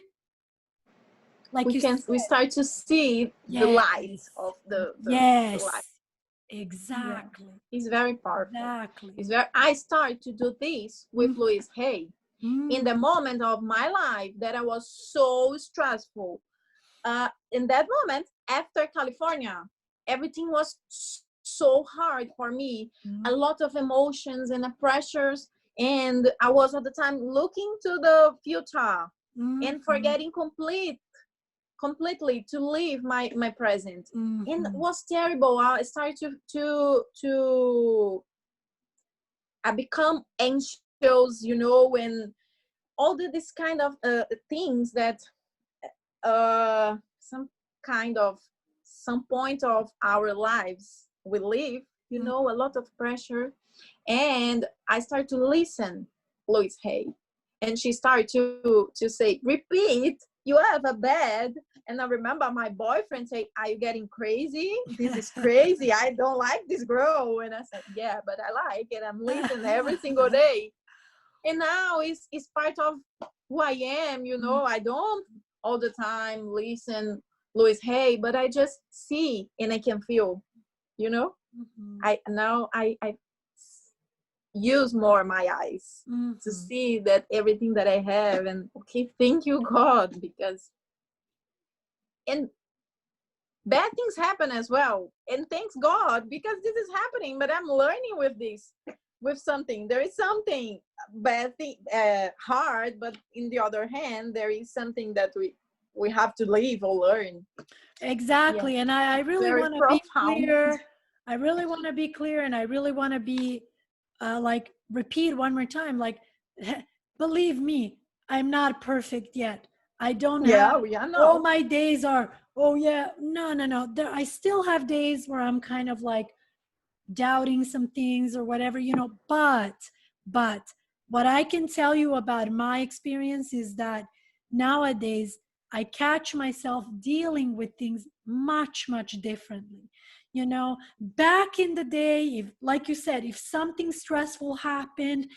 like you said, We start to see the light yes, of the light. yes, Yeah. exactly, It's very powerful. exactly. It's very. I start to do this with Louise Hay in the moment of my life that I was so stressful. In that moment, after California, everything was so hard for me. A lot of emotions and pressures, and I was at the time looking to the future and forgetting completely to live my present. And it was terrible. I started to I become anxious, and all this kind of things that some kind of some point of our lives we live, a lot of pressure. And I started to listen Louise Hay, and she started to say, repeat, you have a bed. And I remember my boyfriend say, are you getting crazy? This is crazy. I don't like this girl. And I said, yeah, but I like it. I'm listening every single day. And now it's part of who I am. I don't all the time listen Louise Hay, but I just see and I can feel, I use more my eyes to see that everything that I have. And okay, thank you God, because and bad things happen as well, and thanks God because this is happening, but I'm learning with this, with something. There is something bad thing, hard, but in the other hand there is something that we have to live or learn. Exactly. Yeah. And I really want to be clear. I really want to be clear, and I really want to be like, repeat one more time, like, believe me, I'm not perfect yet. I don't have all my days are, oh yeah, no. I still have days where I'm kind of like doubting some things or whatever, but what I can tell you about my experience is that nowadays I catch myself dealing with things much differently. Back in the day, if, like you said, if something stressful happened,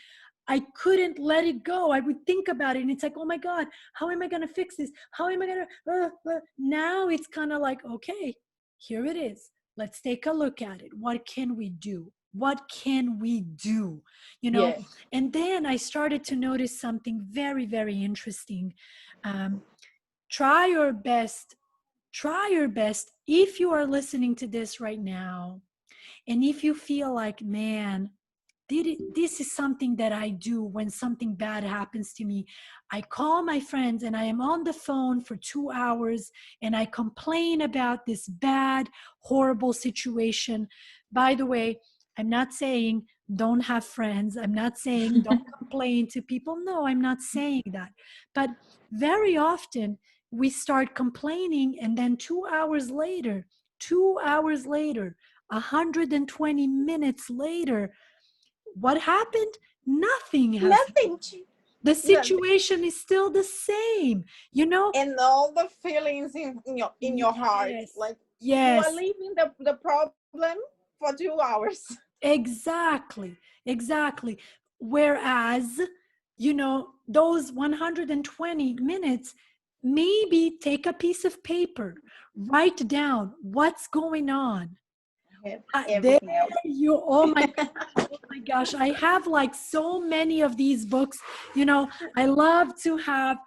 I couldn't let it go. I would think about it, and it's like, oh my God, how am I going to fix this? How am I going to? Now it's kind of like, okay, here it is. Let's take a look at it. What can we do? What can we do? Yeah. And then I started to notice something very, very interesting. Try your best. Try your best if you are listening to this right now. And if you feel like, man, this is something that I do when something bad happens to me. I call my friends and I am on the phone for 2 hours and I complain about this bad, horrible situation. By the way, I'm not saying don't have friends. I'm not saying don't complain to people. No, I'm not saying that. But very often we start complaining, and then 2 hours later, 120 minutes later, what happened? Nothing has happened. The situation is still the same, and all the feelings in your heart, like you are leaving the problem for 2 hours. Exactly. Whereas, those 120 minutes, maybe take a piece of paper, write down what's going on. I have There everything else. you, oh my gosh, I have like so many of these books. You know, I love to have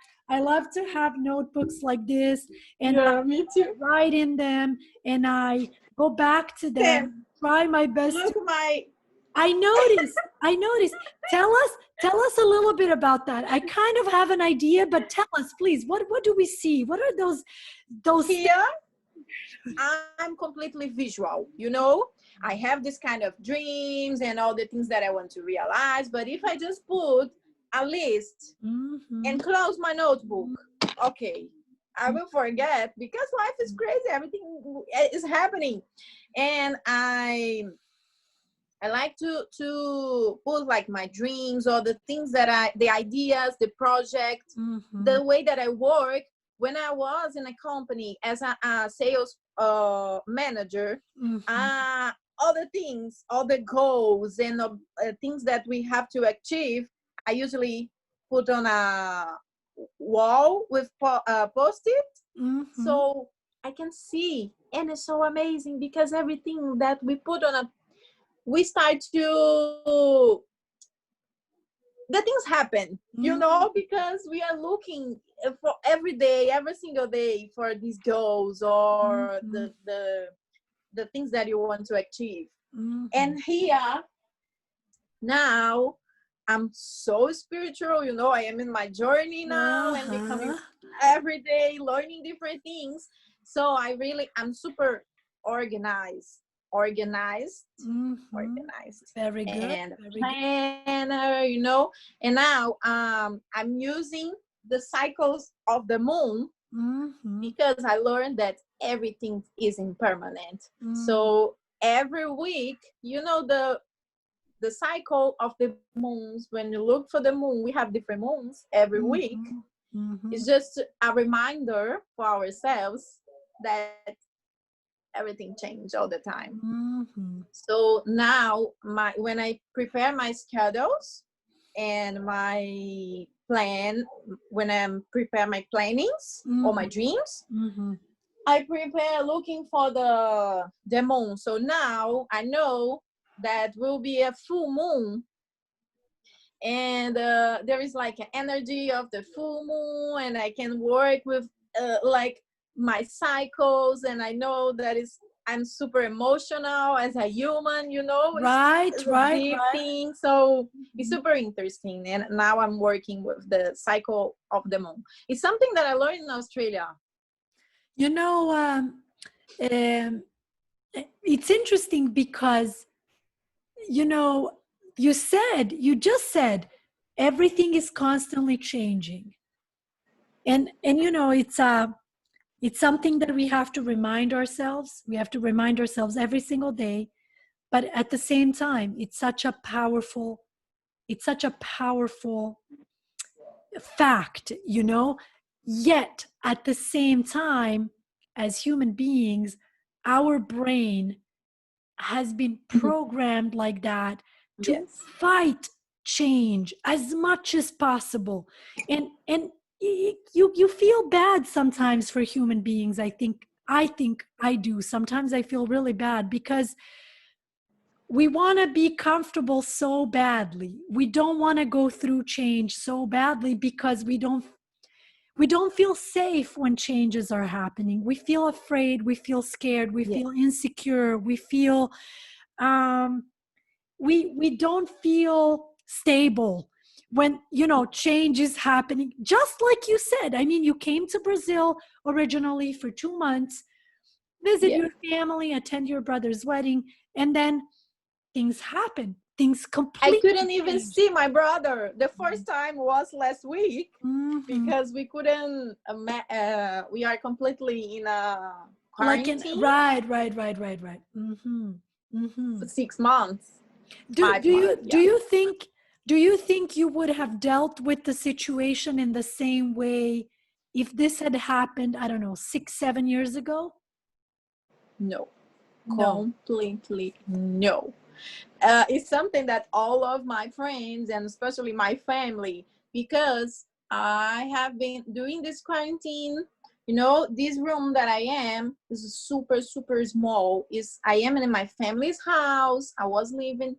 notebooks like this, and I Yeah, me too. write in them, and I go back to them, Sam, try my best to. look my. I noticed. Tell us a little bit about that. I kind of have an idea, but tell us, please. What do we see? What are those Here, I'm completely visual, you know. I have this kind of dreams and all the things that I want to realize. But if I just put a list Mm-hmm. and close my notebook, okay, I will forget because life is crazy. Everything is happening. And I like to put like my dreams or the things that the ideas, the project, Mm-hmm. the way that I work. When I was in a company as a sales manager, Mm-hmm. all the things, all the goals and things that we have to achieve, I usually put on a wall with post-it, Mm-hmm. so I can see. And it's so amazing because everything that we put on a, we start to, the things happen, you Mm-hmm. know, because we are looking for every day, every single day, for these goals or Mm-hmm. the things that you want to achieve. Mm-hmm. And here now I'm so spiritual, you know, I am in my journey now and becoming Uh-huh. every day learning different things. So I'm super organized organized Mm-hmm. organized Very good. and Very good. planner, you know. And now I'm using the cycles of the moon Mm-hmm. because I learned that everything is impermanent. Mm-hmm. So every week, you know, the cycle of the moons, when you look for the moon, we have different moons every week. Mm-hmm. It's just a reminder for ourselves that everything changes all the time. Mm-hmm. So now when I prepare my schedules and my plan, when I prepare my plannings or my Mm-hmm. dreams, Mm-hmm. I prepare looking for the moon. So now I know that will be a full moon, and there is like an energy of the full moon, and I can work with like my cycles, and I know that is, I'm super emotional as a human, you know. Right, It's a right, deep right. thing, so it's Mm-hmm. super interesting. And now I'm working with the cycle of the moon. It's something that I learned in Australia. You know, it's interesting because, you know, you just said everything is constantly changing. And you know, it's something that we have to remind ourselves. We have to remind ourselves every single day. But at the same time, it's such a powerful fact, you know. Yet at the same time, as human beings, our brain has been programmed like that to Yes. fight change as much as possible. And you feel bad sometimes for human beings. I think I do. Sometimes I feel really bad because we want to be comfortable so badly. We don't want to go through change so badly because we don't feel safe when changes are happening. We feel afraid, we feel scared, we Yes. feel insecure, we feel um we don't feel stable when, you know, change is happening. Just like you said, I mean, you came to Brazil originally for 2 months, visit Yeah. your family, attend your brother's wedding, and then things happen. Things I completely couldn't even change. see my brother. The first time was last week Mm-hmm. because we couldn't. We are completely in a Like in quarantine right. Mm-hmm. Mm-hmm. for 6 months, Do five do you months. do Yeah. you think do you think you would have dealt with the situation in the same way if this had happened, I don't know, 6, 7 years ago? No, No. completely no. It's something that all of my friends and especially my family, because I have been doing this quarantine. You know, this room that I am is super, super small. Is I am in my family's house. I was living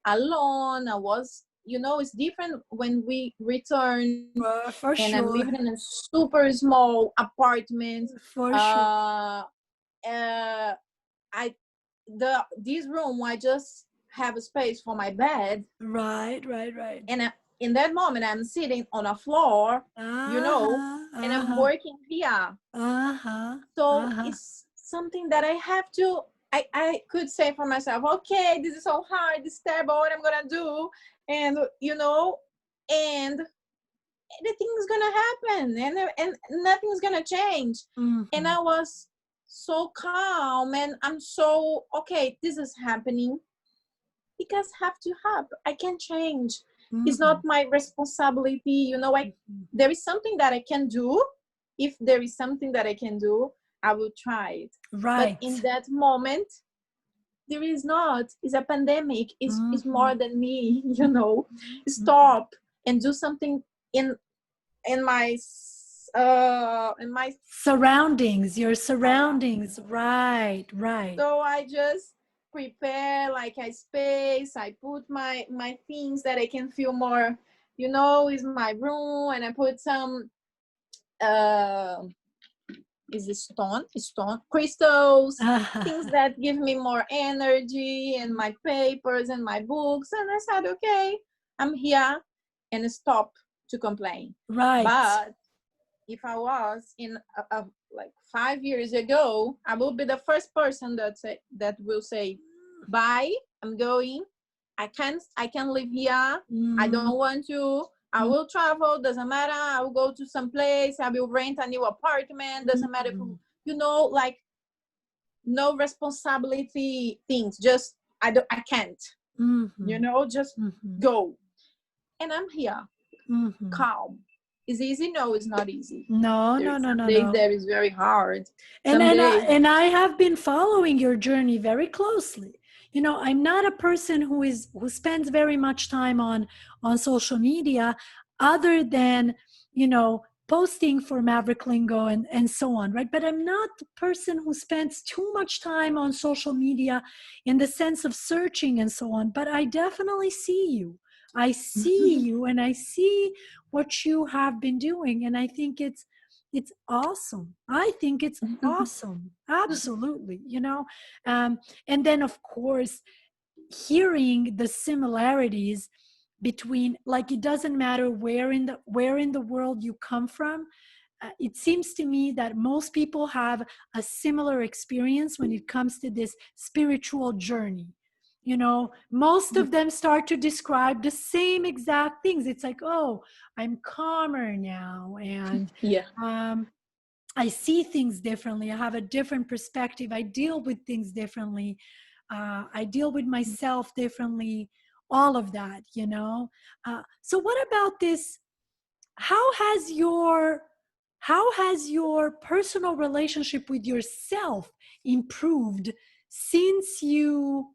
alone. I was, you know, it's different when we return, For and I'm sure. living in a super small apartment. For sure. Uh, uh, I this room I just have a space for my bed, Right, right, right. and in that moment I'm sitting on a floor, you know, Uh-huh. and I'm Uh-huh. working here. Uh-huh. So Uh-huh. it's something that I have to. I could say for myself, okay, this is so hard, this is terrible, what I'm gonna do, and you know, and anything's gonna happen, and nothing's gonna change. And Mm-hmm. I was so calm, and I'm so okay. This is happening because have to happen. I can change. It's Mm-hmm. not my responsibility. You know, there is something that I can do. If there is something that I can do, I will try it. But in Right. that moment, there is not. It's a pandemic. It's Mm-hmm. more than me. You know, Mm-hmm. stop and do something in in my in my Surroundings, your uh, surroundings. Right, right. so I just prepare like a space. I put my things that I can feel more, you know, is my room, and I put some uh is it stone crystals, things that give me more energy, and my papers and my books. And I said, okay, I'm here, and stop to complain. Right. But if I was in like 5 years ago, I will be the first person that will say, "Bye, I'm going. I can live here. I Mm-hmm. don't want to. I will travel. Doesn't matter. I will go to some place. I will rent a new apartment. Doesn't matter. If, Mm-hmm. you know, like no responsibility things. Just I don't. I can't. You Mm-hmm. know, just Mm-hmm. go. And I'm here, Mm-hmm. calm. Is easy? No, it's not easy. No, no, There's no, some no, days no. that is very hard. and Some and I, days, and I have been following your journey very closely. You know, I'm not a person who spends very much time on social media, other than, you know, posting for Maverick Lingo and so on, right? But I'm not the person who spends too much time on social media in the sense of searching and so on. But I definitely see you. I see you, and I see what you have been doing, and I think it's awesome. I think it's awesome. Absolutely. You know, and then of course, hearing the similarities between, like, it doesn't matter where in the world you come from. It seems to me that most people have a similar experience when it comes to this spiritual journey. You know, most of them start to describe the same exact things. It's like, oh, I'm calmer now, and yeah. um, I see things differently. I have a different perspective. I deal with things differently. I deal with myself differently. All of that, you know. So, what about this? How has your how has your personal relationship with yourself improved since you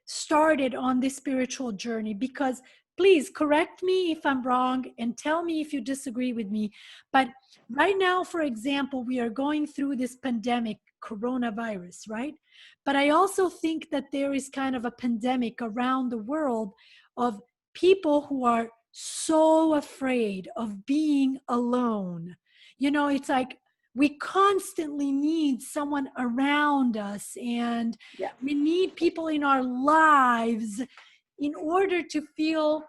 started on this spiritual journey? Because please correct me if I'm wrong and tell me if you disagree with me. But right now, for example, we are going through this pandemic, coronavirus, right? But I also think that there is kind of a pandemic around the world of people who are so afraid of being alone. You know, it's like we constantly need someone around us, and Yeah. we need people in our lives in order to feel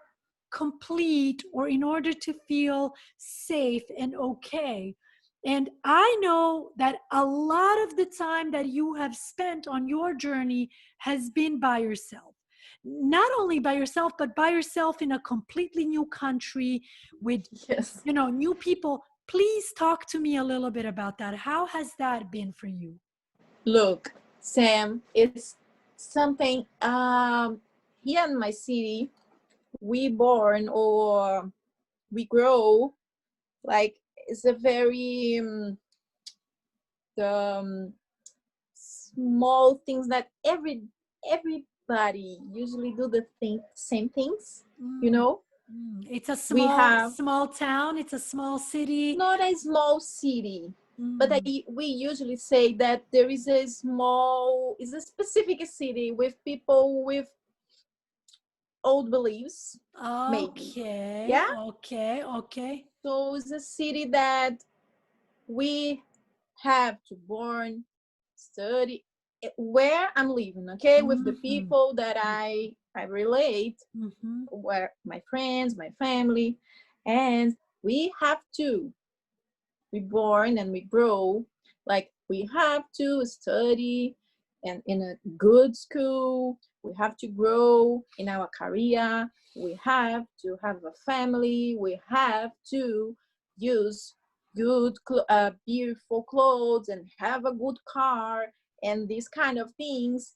complete, or in order to feel safe and okay. And I know that a lot of the time that you have spent on your journey has been by yourself. Not only by yourself, but by yourself in a completely new country with, Yes. you know, new people. Please talk to me a little bit about that. How has that been for you? Look, Sam, it's something here in my city, we born or we grow like it's a very the small things that everybody usually do the same things, you Mm, know. It's a We have small town. It's a small city. not a small city, but Mm. we usually say that there is is a specific city with people with old beliefs, maybe. Okay, Yeah. okay, okay. So it's a city that we have to born, study where I'm living, okay, with the Mm-hmm. people that I relate, Mm-hmm. where my friends, my family, and we have to we born and we grow, like we have to study and in a good school, we have to grow in our career, we have to have a family, we have to use beautiful clothes and have a good car and these kind of things.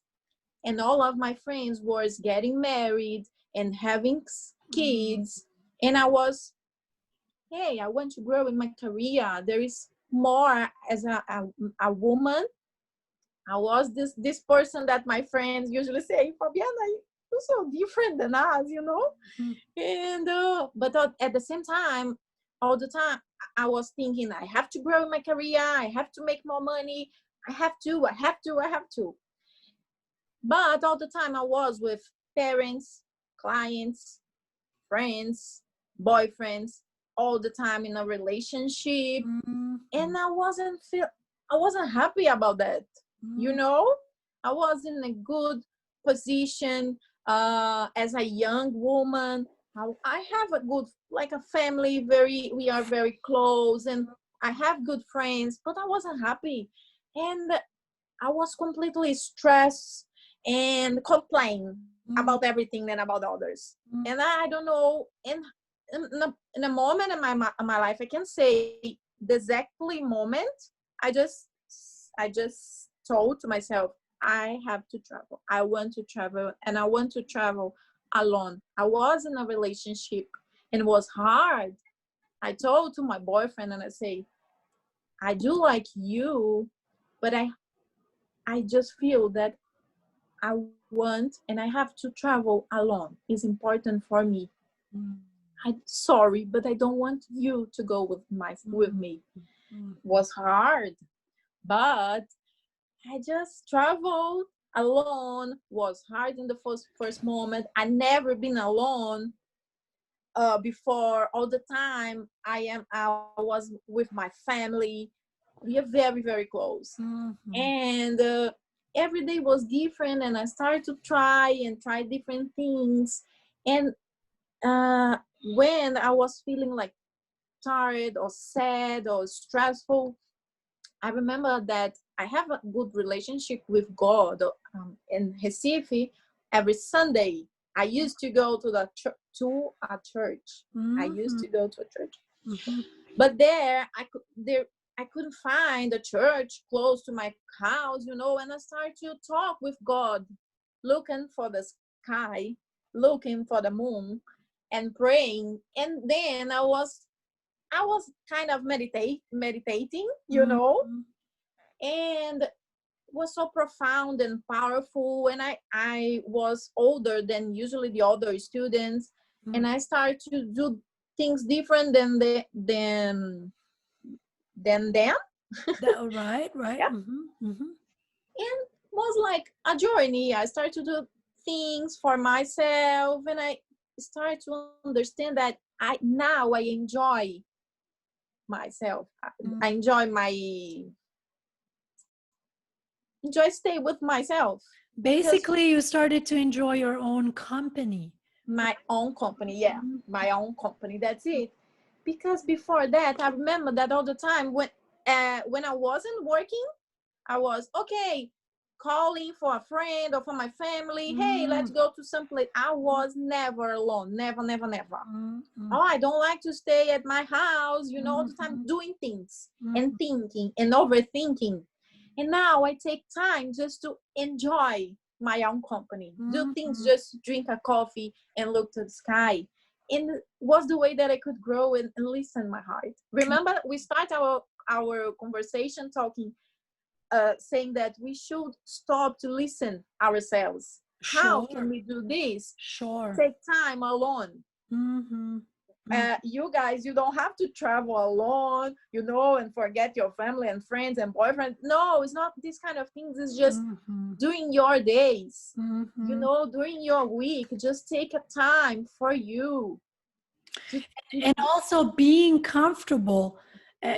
And all of my friends was getting married and having Mm. kids, and I was, hey, I want to grow in my career. There is more as a woman. I was this person that my friends usually say, Fabiana, you're so different than us, you know? Mm. And but at the same time, all the time I was thinking, I have to grow in my career, I have to make more money, I have to. But all the time I was with parents, clients, friends, boyfriends, all the time in a relationship, Mm-hmm. and I wasn't happy about that. You Mm. know, I was in a good position as a young woman. I have a good, like a family, we are very close, and I have good friends, but I wasn't happy, and I was completely stressed and complain Mm. about everything and about others. Mm. And I don't know, in a moment in my life, I can say the exactly moment, I just I just told to myself, I have to travel. I want to travel, and I want to travel alone. I was in a relationship and it was hard. I told to my boyfriend and I say, I do like you, but I just feel that I want and I have to travel alone. It's important for me. Mm. I'm sorry, but I don't want you to go with Mm. me. Mm. It was hard, but I just traveled alone. Was hard in the first moment. I never been alone before. All the time I was with my family. We are very close, Mm-hmm. and every day was different, and I started to try different things. And uh, when I was feeling like tired or sad or stressful, I remember that I have a good relationship with God in Recife. Every Sunday I used to go to to a church. I used Mm-hmm. to go to a church, Mm-hmm. but I couldn't find a church close to my house, you know, and I started to talk with God, looking for the sky, looking for the moon, and praying. And then I was kind of meditating, you know, Mm-hmm. and was so profound and powerful. And I was older than usually the other students, Mm. and I started to do things different than them. Right, right. Yeah. Mm-hmm. Mm-hmm. And was like a journey. I started to do things for myself, and I started to understand that I enjoy myself. I Mm. enjoy enjoy stay with myself, because Basically, you started to enjoy your own company. my own company, yeah, my own company, that's it. Because before that, I remember that all the time when I wasn't working, I was okay, calling for a friend or for my family, hey, let's Mm. go to some place. I was never alone, never. Mm-hmm. Oh, I don't like to stay at my house, you know, all the time Mm-hmm. doing things and Mm-hmm. thinking and overthinking. And now I take time just to enjoy my own company, do things, Mm-hmm. just drink a coffee and look to the sky. And was the way that I could grow and listen my heart. Remember, we start our conversation talking, saying that we should stop to listen ourselves. How can Sure, we do this? sure. Take time alone. Mm-hmm. You guys, you don't have to travel alone, you know, and forget your family and friends and boyfriend. No, it's not this kind of things. It's just Mm-hmm. during your days, you Mm-hmm. know, during your week, just take a time for you to, And also being comfortable.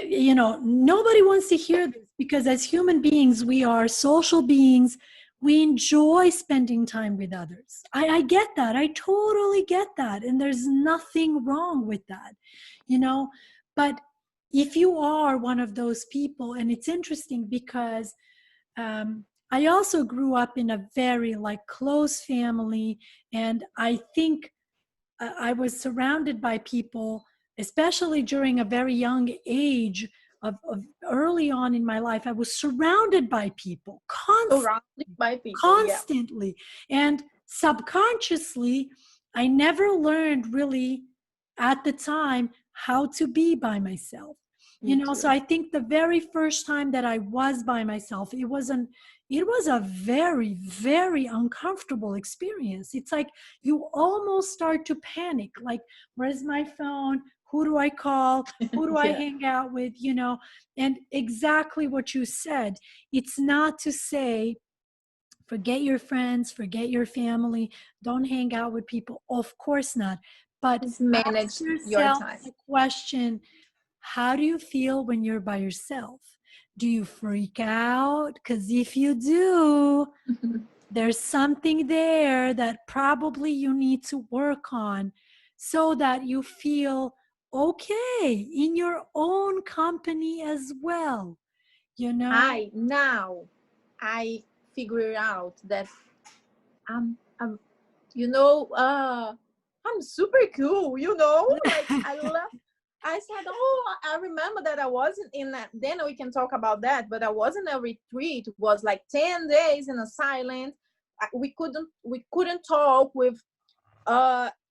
You know, nobody wants to hear this because as human beings, we are social beings. We enjoy spending time with others. I get that. I totally get that. And there's nothing wrong with that, you know. But if you are one of those people, and it's interesting because I also grew up in a very like close family, and I think I was surrounded by people, especially during a very young age of early on in my life. I was surrounded by people surrounded by people. Yeah, constantly. And subconsciously, I never learned really at the time how to be by myself. You me know, so too. I think the very first time that I was by myself, it was a very, very uncomfortable experience. It's like you almost start to panic, like, where's my phone? Who do I call? Who do I Yeah, hang out with? You know, and exactly what you said. It's not to say forget your friends, forget your family, don't hang out with people. Of course not. But just ask manage your yourself time. the question, how do you feel when you're by yourself? Do you freak out? Because if you do, there's something there that probably you need to work on so that you feel okay in your own company as well, you know? I now I figure out that I'm you know, I'm super cool, you know, like I love. I said, oh, I remember that I wasn't in that. Then we can talk about that. But I was in a retreat. It was like 10 days in a silent. We couldn't talk with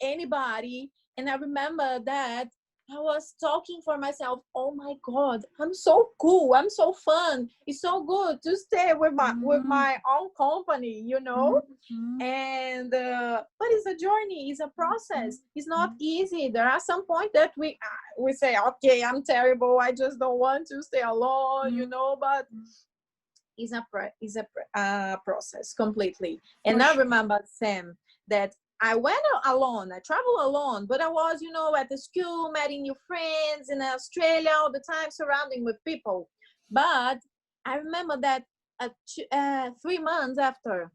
anybody. And I remember that I was talking for myself. Oh my God, I'm so cool. I'm so fun. It's so good to stay with Mhm, my own company, you know. mhm, And but it's a journey, it's a mhm, process, it's not mhm. easy. There are some point that we say, okay, I'm terrible, I just don't want to stay alone, you Mhm. know. But process completely. And For I sure. remember, Sam, that I went alone, I traveled alone, but I was, you know, at the school, meeting new friends in Australia all the time, surrounding with people. But I remember that 3 months after,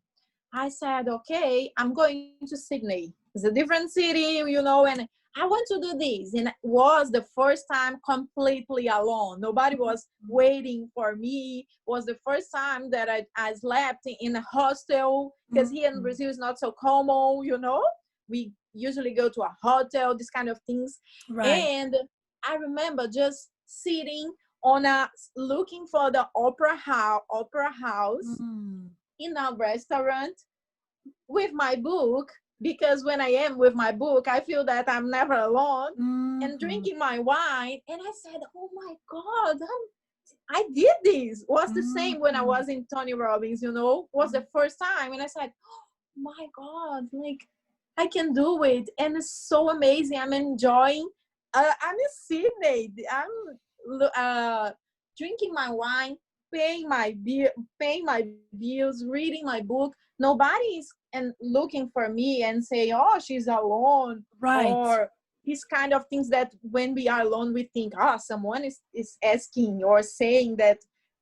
I said, okay, I'm going to Sydney. It's a different city, you know, and I want to do this. And it was the first time completely alone. Nobody was waiting for me. It was the first time that I slept in a hostel, because here in Mhm. Brazil is not so common, you know. We usually go to a hotel, this kind of things. Right. And I remember just sitting on a looking for the opera house Mm. in a restaurant with my book, because when I am with my book, I feel that I'm never alone, and Mhm. drinking my wine. And I said, oh my God, I did this. Was the same when I Mhm. was in Tony Robbins, you know, was the first time. And I said, oh my God, like I can do it. And it's so amazing. I'm enjoying. I'm in Sydney. I'm drinking my wine, paying my bill, paying my bills, reading my book. Nobody is looking for me and say, "Oh, she's alone," Right. or these kind of things that when we are alone, we think, "Ah, someone is asking or saying that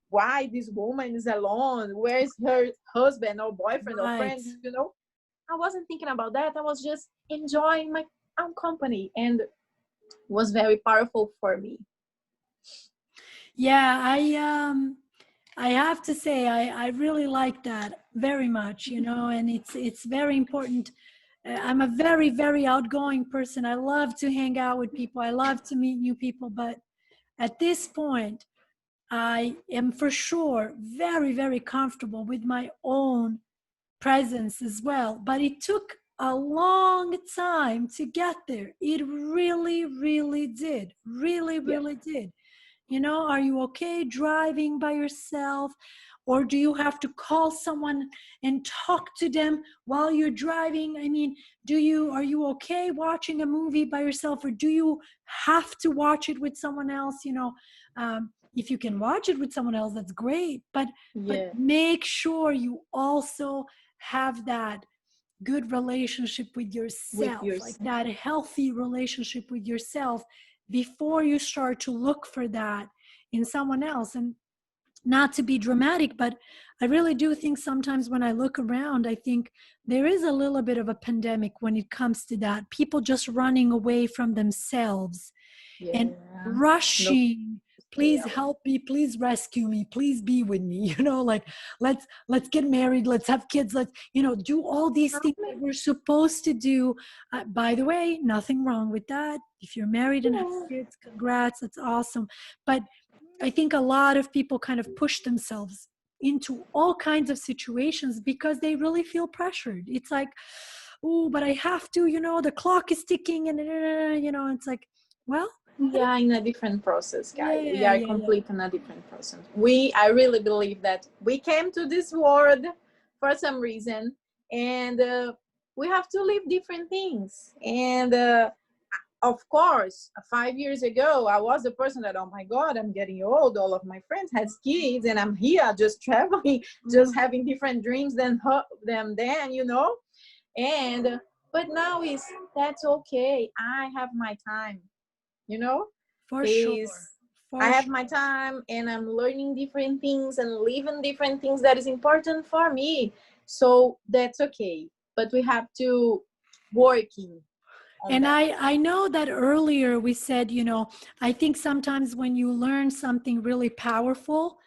why this woman is alone. Where is her husband or boyfriend or Right. friend?" You know, I wasn't thinking about that. I was just enjoying my own company, and was very powerful for me. Yeah, I have to say I really like that very much, you know, and it's very important. I'm a very, very outgoing person. I love to hang out with people. I love to meet new people, but at this point, I am for sure very, very comfortable with my own presence as well. But it took a long time to get there. It really, really did. Really, Yeah. really did. You know, are you okay driving by yourself? Or do you have to call someone and talk to them while you're driving? I mean, are you okay watching a movie by yourself, or do you have to watch it with someone else? If you can watch it with someone else, that's great. But Yeah. make sure you also have that good relationship with With yourself, like yourself. that healthy relationship with yourself, before you start to look for that in someone else. And not to be dramatic, but I really do think sometimes when I look around, I think there is a little bit of a pandemic when it comes to that. People just running away from themselves Yeah. and No rushing. Please self. help me, please rescue me, please be with me. Like let's get married, let's have kids, let's do all these things that we're supposed to do. By the way, nothing wrong with that. If you're married and have Yeah. kids, congrats, that's awesome. But I think a lot of people kind of push themselves into all kinds of situations because they really feel pressured. It's like, oh, but I have to, the clock is ticking, and it's like, well, We are in a different process, guys. We yeah, are yeah, yeah. complete in a different process. I really believe that we came to this world for some reason, and we have to live different things. And of course, 5 years ago, I was the person that, oh my God, I'm getting old. All of my friends has kids, and I'm here just traveling, just having different dreams than then. And but now that's okay. I have my time, you know For is sure. I For have sure. my time, and I'm learning different things and living different things that is important for me. So that's okay. But we have to working on And that. I know that earlier we said, I think sometimes when you learn something really powerful,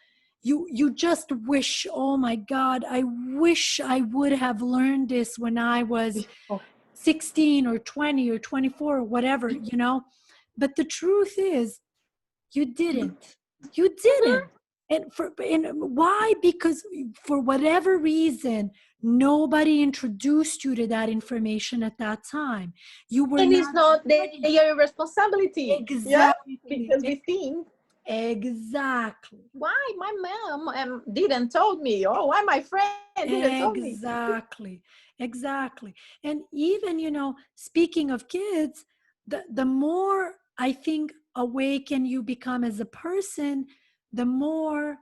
you just wish, oh my God, I wish I would have learned this when I was Before. 16 or 20 or 24 or whatever. But the truth is, you didn't. You didn't. And why? Because for whatever reason, nobody introduced you to that information at that time. You were And it's not not ready. their responsibility. Yeah, Exactly. because we think, Exactly. why my mom didn't told me, or why my friend didn't told me. Exactly. Exactly. And even, speaking of kids, the more I think awaken you become as a person, the more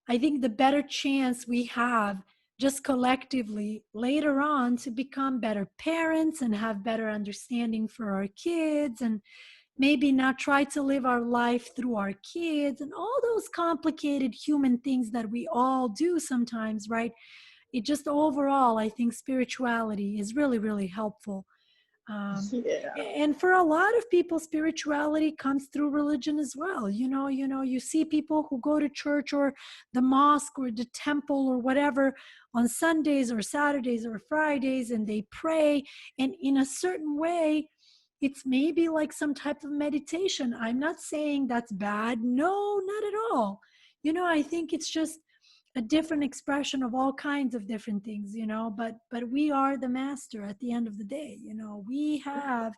I think the better chance we have just collectively later on to become better parents and have better understanding for our kids, and maybe not try to live our life through our kids and all those complicated human things that we all do sometimes, right? It just overall, I think spirituality is really, really helpful. Um, Yeah. and for a lot of people, spirituality comes through religion as well. You see people who go to church or the mosque or the temple or whatever on Sundays or Saturdays or Fridays, and they pray. And in a certain way, it's maybe like some type of meditation. I'm not saying that's bad. No, not at all. I think it's just a different expression of all kinds of different things, but we are the master at the end of the day. We have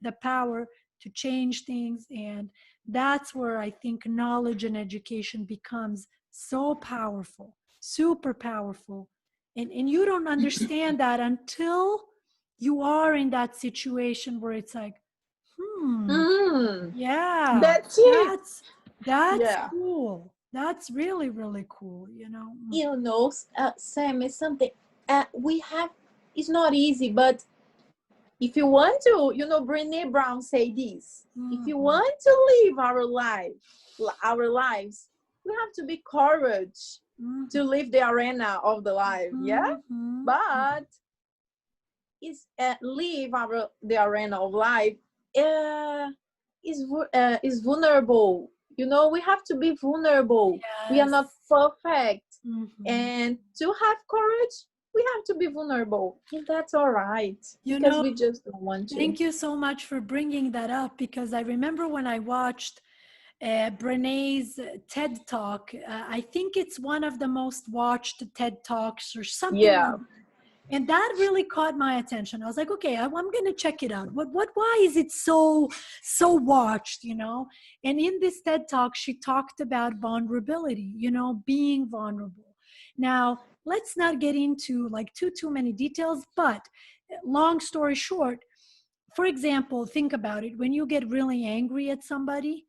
the power to change things, and that's where I think knowledge and education becomes so powerful, super powerful. And you don't understand that until you are in that situation where it's like, Mm, yeah, that's it. that's Yeah. cool. That's really, really cool. Sam, is something we have. It's not easy, but if you want to, Brené Brown say this. If you Mhm. want to live our lives, we have to be courage Mhm. to live the arena of the life. Yeah, Mhm. but is live the arena of life uh, is vulnerable. We have to be vulnerable. We are not Yes. perfect, Mhm. and to have courage, we have to be vulnerable, and that's all right You because know, we just don't want to. Thank you so much for bringing that up, because I remember when I watched Brené's TED Talk. I think it's one of the most watched TED Talks or something like Yeah. that. And that really caught my attention. I was like, okay, I'm going to check it out. Why is it so watched, And in this TED Talk, she talked about vulnerability, being vulnerable. Now, let's not get into like too many details, but long story short, for example, think about it. When you get really angry at somebody,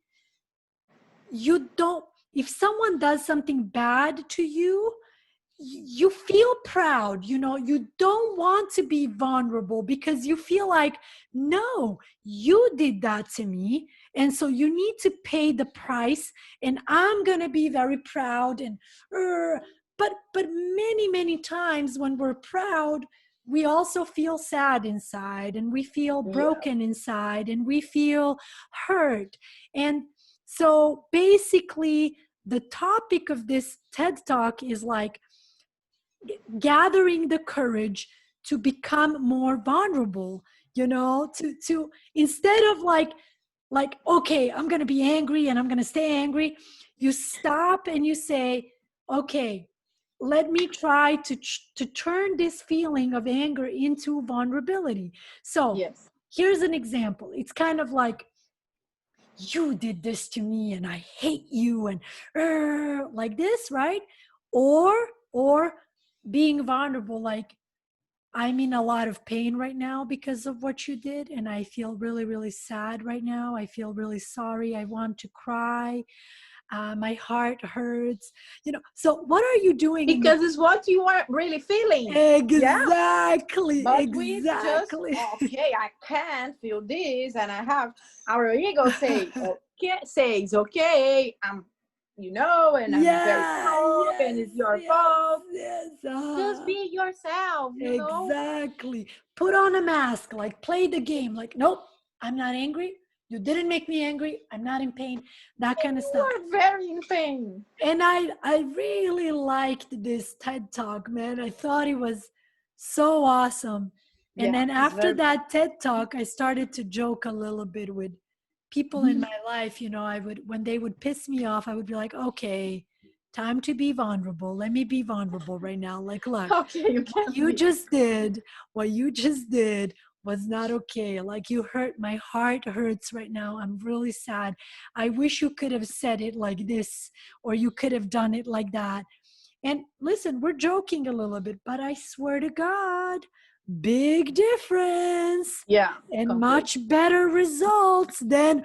you don't, if someone does something bad to you, you feel proud, you know, you don't want to be vulnerable because you feel like, no, you did that to me. And so you need to pay the price, and I'm going to be very proud. And, but many times when we're proud, we also feel sad inside, and we feel Yeah. broken inside, and we feel hurt. And so basically, the topic of this TED Talk is like gathering the courage to become more vulnerable, you know, to instead of like, okay, I'm going to be angry and I'm going to stay angry, you stop and you say, okay, let me try to turn this feeling of anger into vulnerability. So Yes. here's an example. It's kind of like, you did this to me and I hate you, and like this, right? Or being vulnerable, like, I'm in a lot of pain right now because of what you did, and I feel really sad right now. I feel really sorry. I want to cry. My heart hurts. You know. So what are you doing in the Because it's what you are really feeling. Yeah. exactly, But we just, exactly. okay, I can't feel this, and I have our ego say, okay, says, okay, and I'm very Yeah, strong, and yes, it's your yes, fault. yes. Just be yourself. Exactly. Put on a mask, like play the game. Like, nope, I'm not angry. You didn't make me angry. I'm not in pain. That kind of You stuff. are very in pain. And I really liked this TED Talk, man. I thought it was so awesome. And Yeah, then it's after very. that TED Talk, I started to joke a little bit with people in my life. You know, I would, when they would piss me off, I would be like, okay, time to be vulnerable. Let me be vulnerable right now. Like, look, Okay, you what can you be. just did, what you just did was not okay. Like, you hurt, my heart hurts right now. I'm really sad. I wish you could have said it like this, or you could have done it like that. And listen, we're joking a little bit, but I swear to God, big difference Yeah, and complete. much better results than,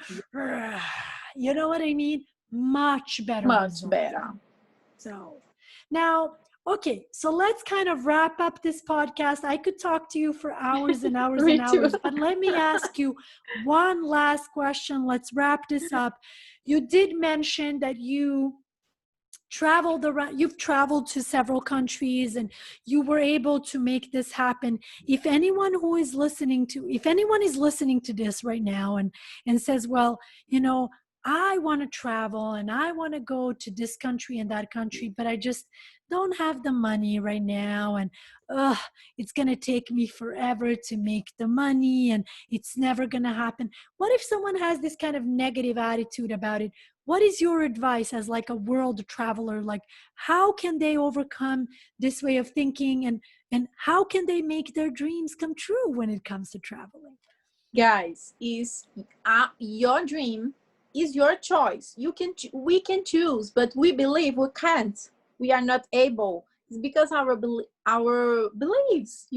you know what I mean? Much better Much results. better. So now, okay, so let's kind of wrap up this podcast. I could talk to you for hours and hours and Me too. hours, but let me ask you one last question. Let's wrap this up. You did mention that traveled around, you've traveled to several countries, and you were able to make this happen. If anyone is listening to this right now and says, well, you know, I want to travel and I want to go to this country and that country, but I just don't have the money right now, and it's going to take me forever to make the money, and it's never going to happen. What if someone has this kind of negative attitude about it? What is your advice as like a world traveler? Like, how can they overcome this way of thinking, and how can they make their dreams come true when it comes to traveling? Guys, is your dream is your choice. We can choose, but we believe we can't. We are not able. It's because our beliefs.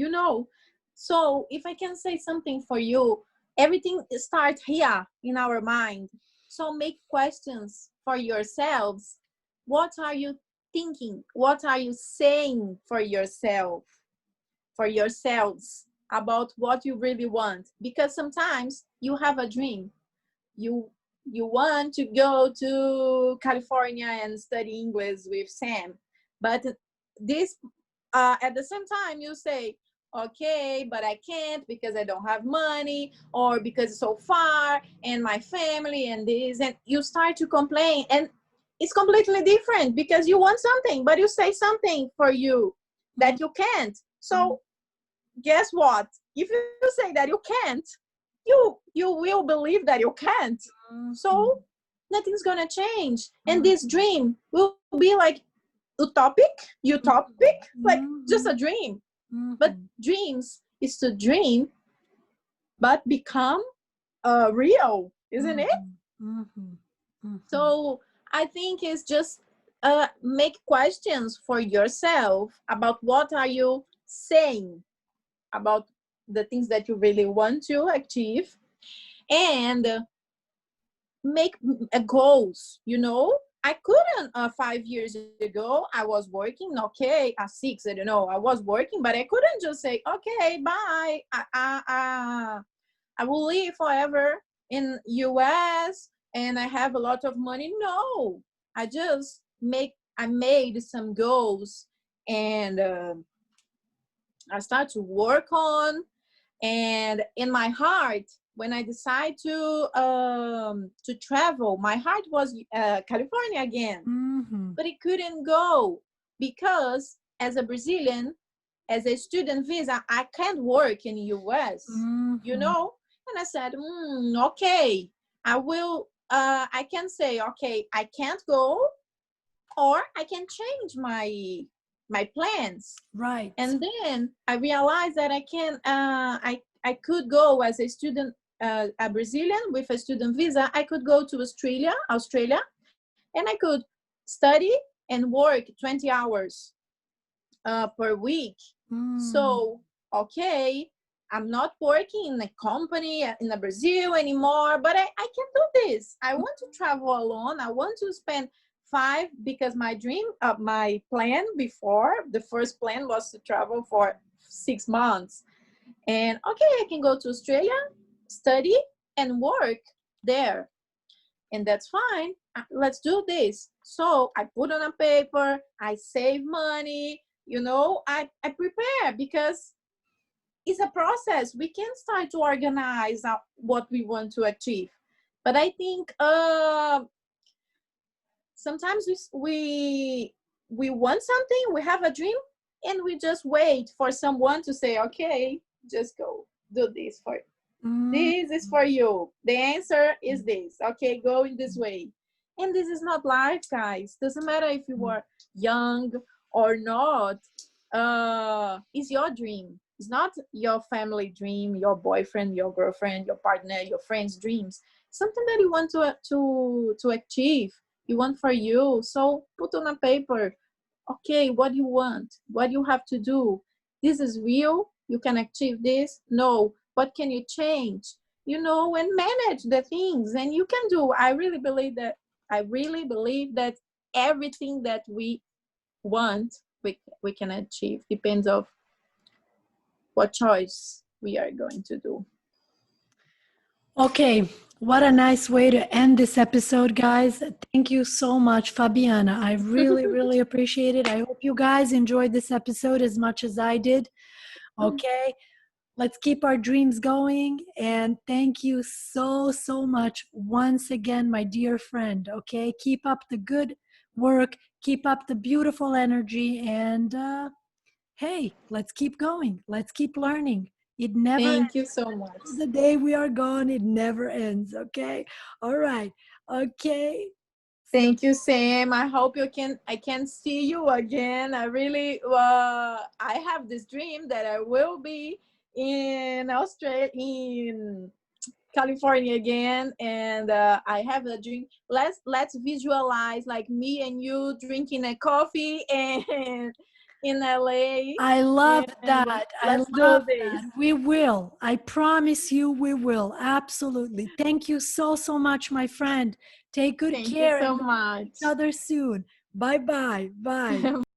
So if I can say something for you, everything starts here in our mind. So make questions for yourselves. What are you thinking? What are you saying for yourselves about what you really want? Because sometimes you have a dream, you you want to go to California and study English with Sam, but this at the same time you say, okay, but I can't because I don't have money, or because it's so far, and my family, and this, and you start to complain, and it's completely different because you want something, but you say something for you that you can't. So guess what? If you say that you can't, you will believe that you can't. So nothing's gonna change, and this dream will be like utopic, like just a dream. But dreams is to dream, but become real, isn't it? So I think it's just make questions for yourself about what are you saying about the things that you really want to achieve, and make goals. I couldn't 5 years ago. I was working, okay, at 6, I don't know, I was working, but I couldn't just say, okay, bye, I will live forever in US and I have a lot of money. No, I made some goals, and I start to work on. And in my heart, when I decide to travel, my heart was California again, but it couldn't go because as a Brazilian, as a student visa, I can't work in US, And I said, okay, I can say, okay, I can't go, or I can change my plans. Right. And then I realized that I could go as a student, a Brazilian with a student visa. I could go to Australia, and I could study and work 20 hours per week. So, okay, I'm not working in a company in Brazil anymore, but I can do this. I want to travel alone. I want to spend 5, because my plan before, the first plan was to travel for 6 months. And okay, I can go to Australia, study, and work there. And that's fine. Let's do this. So I put on a paper, I save money, I prepare, because it's a process. We can start to organize what we want to achieve. But I think sometimes we want something, we have a dream, and we just wait for someone to say, okay, just go do this for you. This is for you. The answer is this. Okay, go in this way. And this is not life, guys. Doesn't matter if you are young or not. It's your dream. It's not your family dream, your boyfriend, your girlfriend, your partner, your friend's dreams. Something that you want to achieve. You want for you. So put on a paper. Okay, what do you want? What do you have to do? This is real. You can achieve this. No. What can you change? And manage the things. And you can do. I really believe that everything that we want, we can achieve. Depends of what choice we are going to do. Okay, what a nice way to end this episode, guys. Thank you so much, Fabiana. I really, really appreciate it. I hope you guys enjoyed this episode as much as I did. Okay, let's keep our dreams going. And thank you so, so much once again, my dear friend. Okay, keep up the good work, keep up the beautiful energy, and hey, let's keep going. Let's keep learning. It never ends. Thank you so much. The day we are gone, it never ends. Okay. All right. Okay. Thank you, Sam. I hope I can see you again. I really, I have this dream that I will be in Australia, in California again, and I have a dream. Let's visualize like me and you drinking a coffee and in LA. I love that. I Let's love do this. that. We will. I promise you we will. Absolutely. Thank you so, so much, my friend. Take good Thank care you so and much. each other soon. Bye-bye. Bye.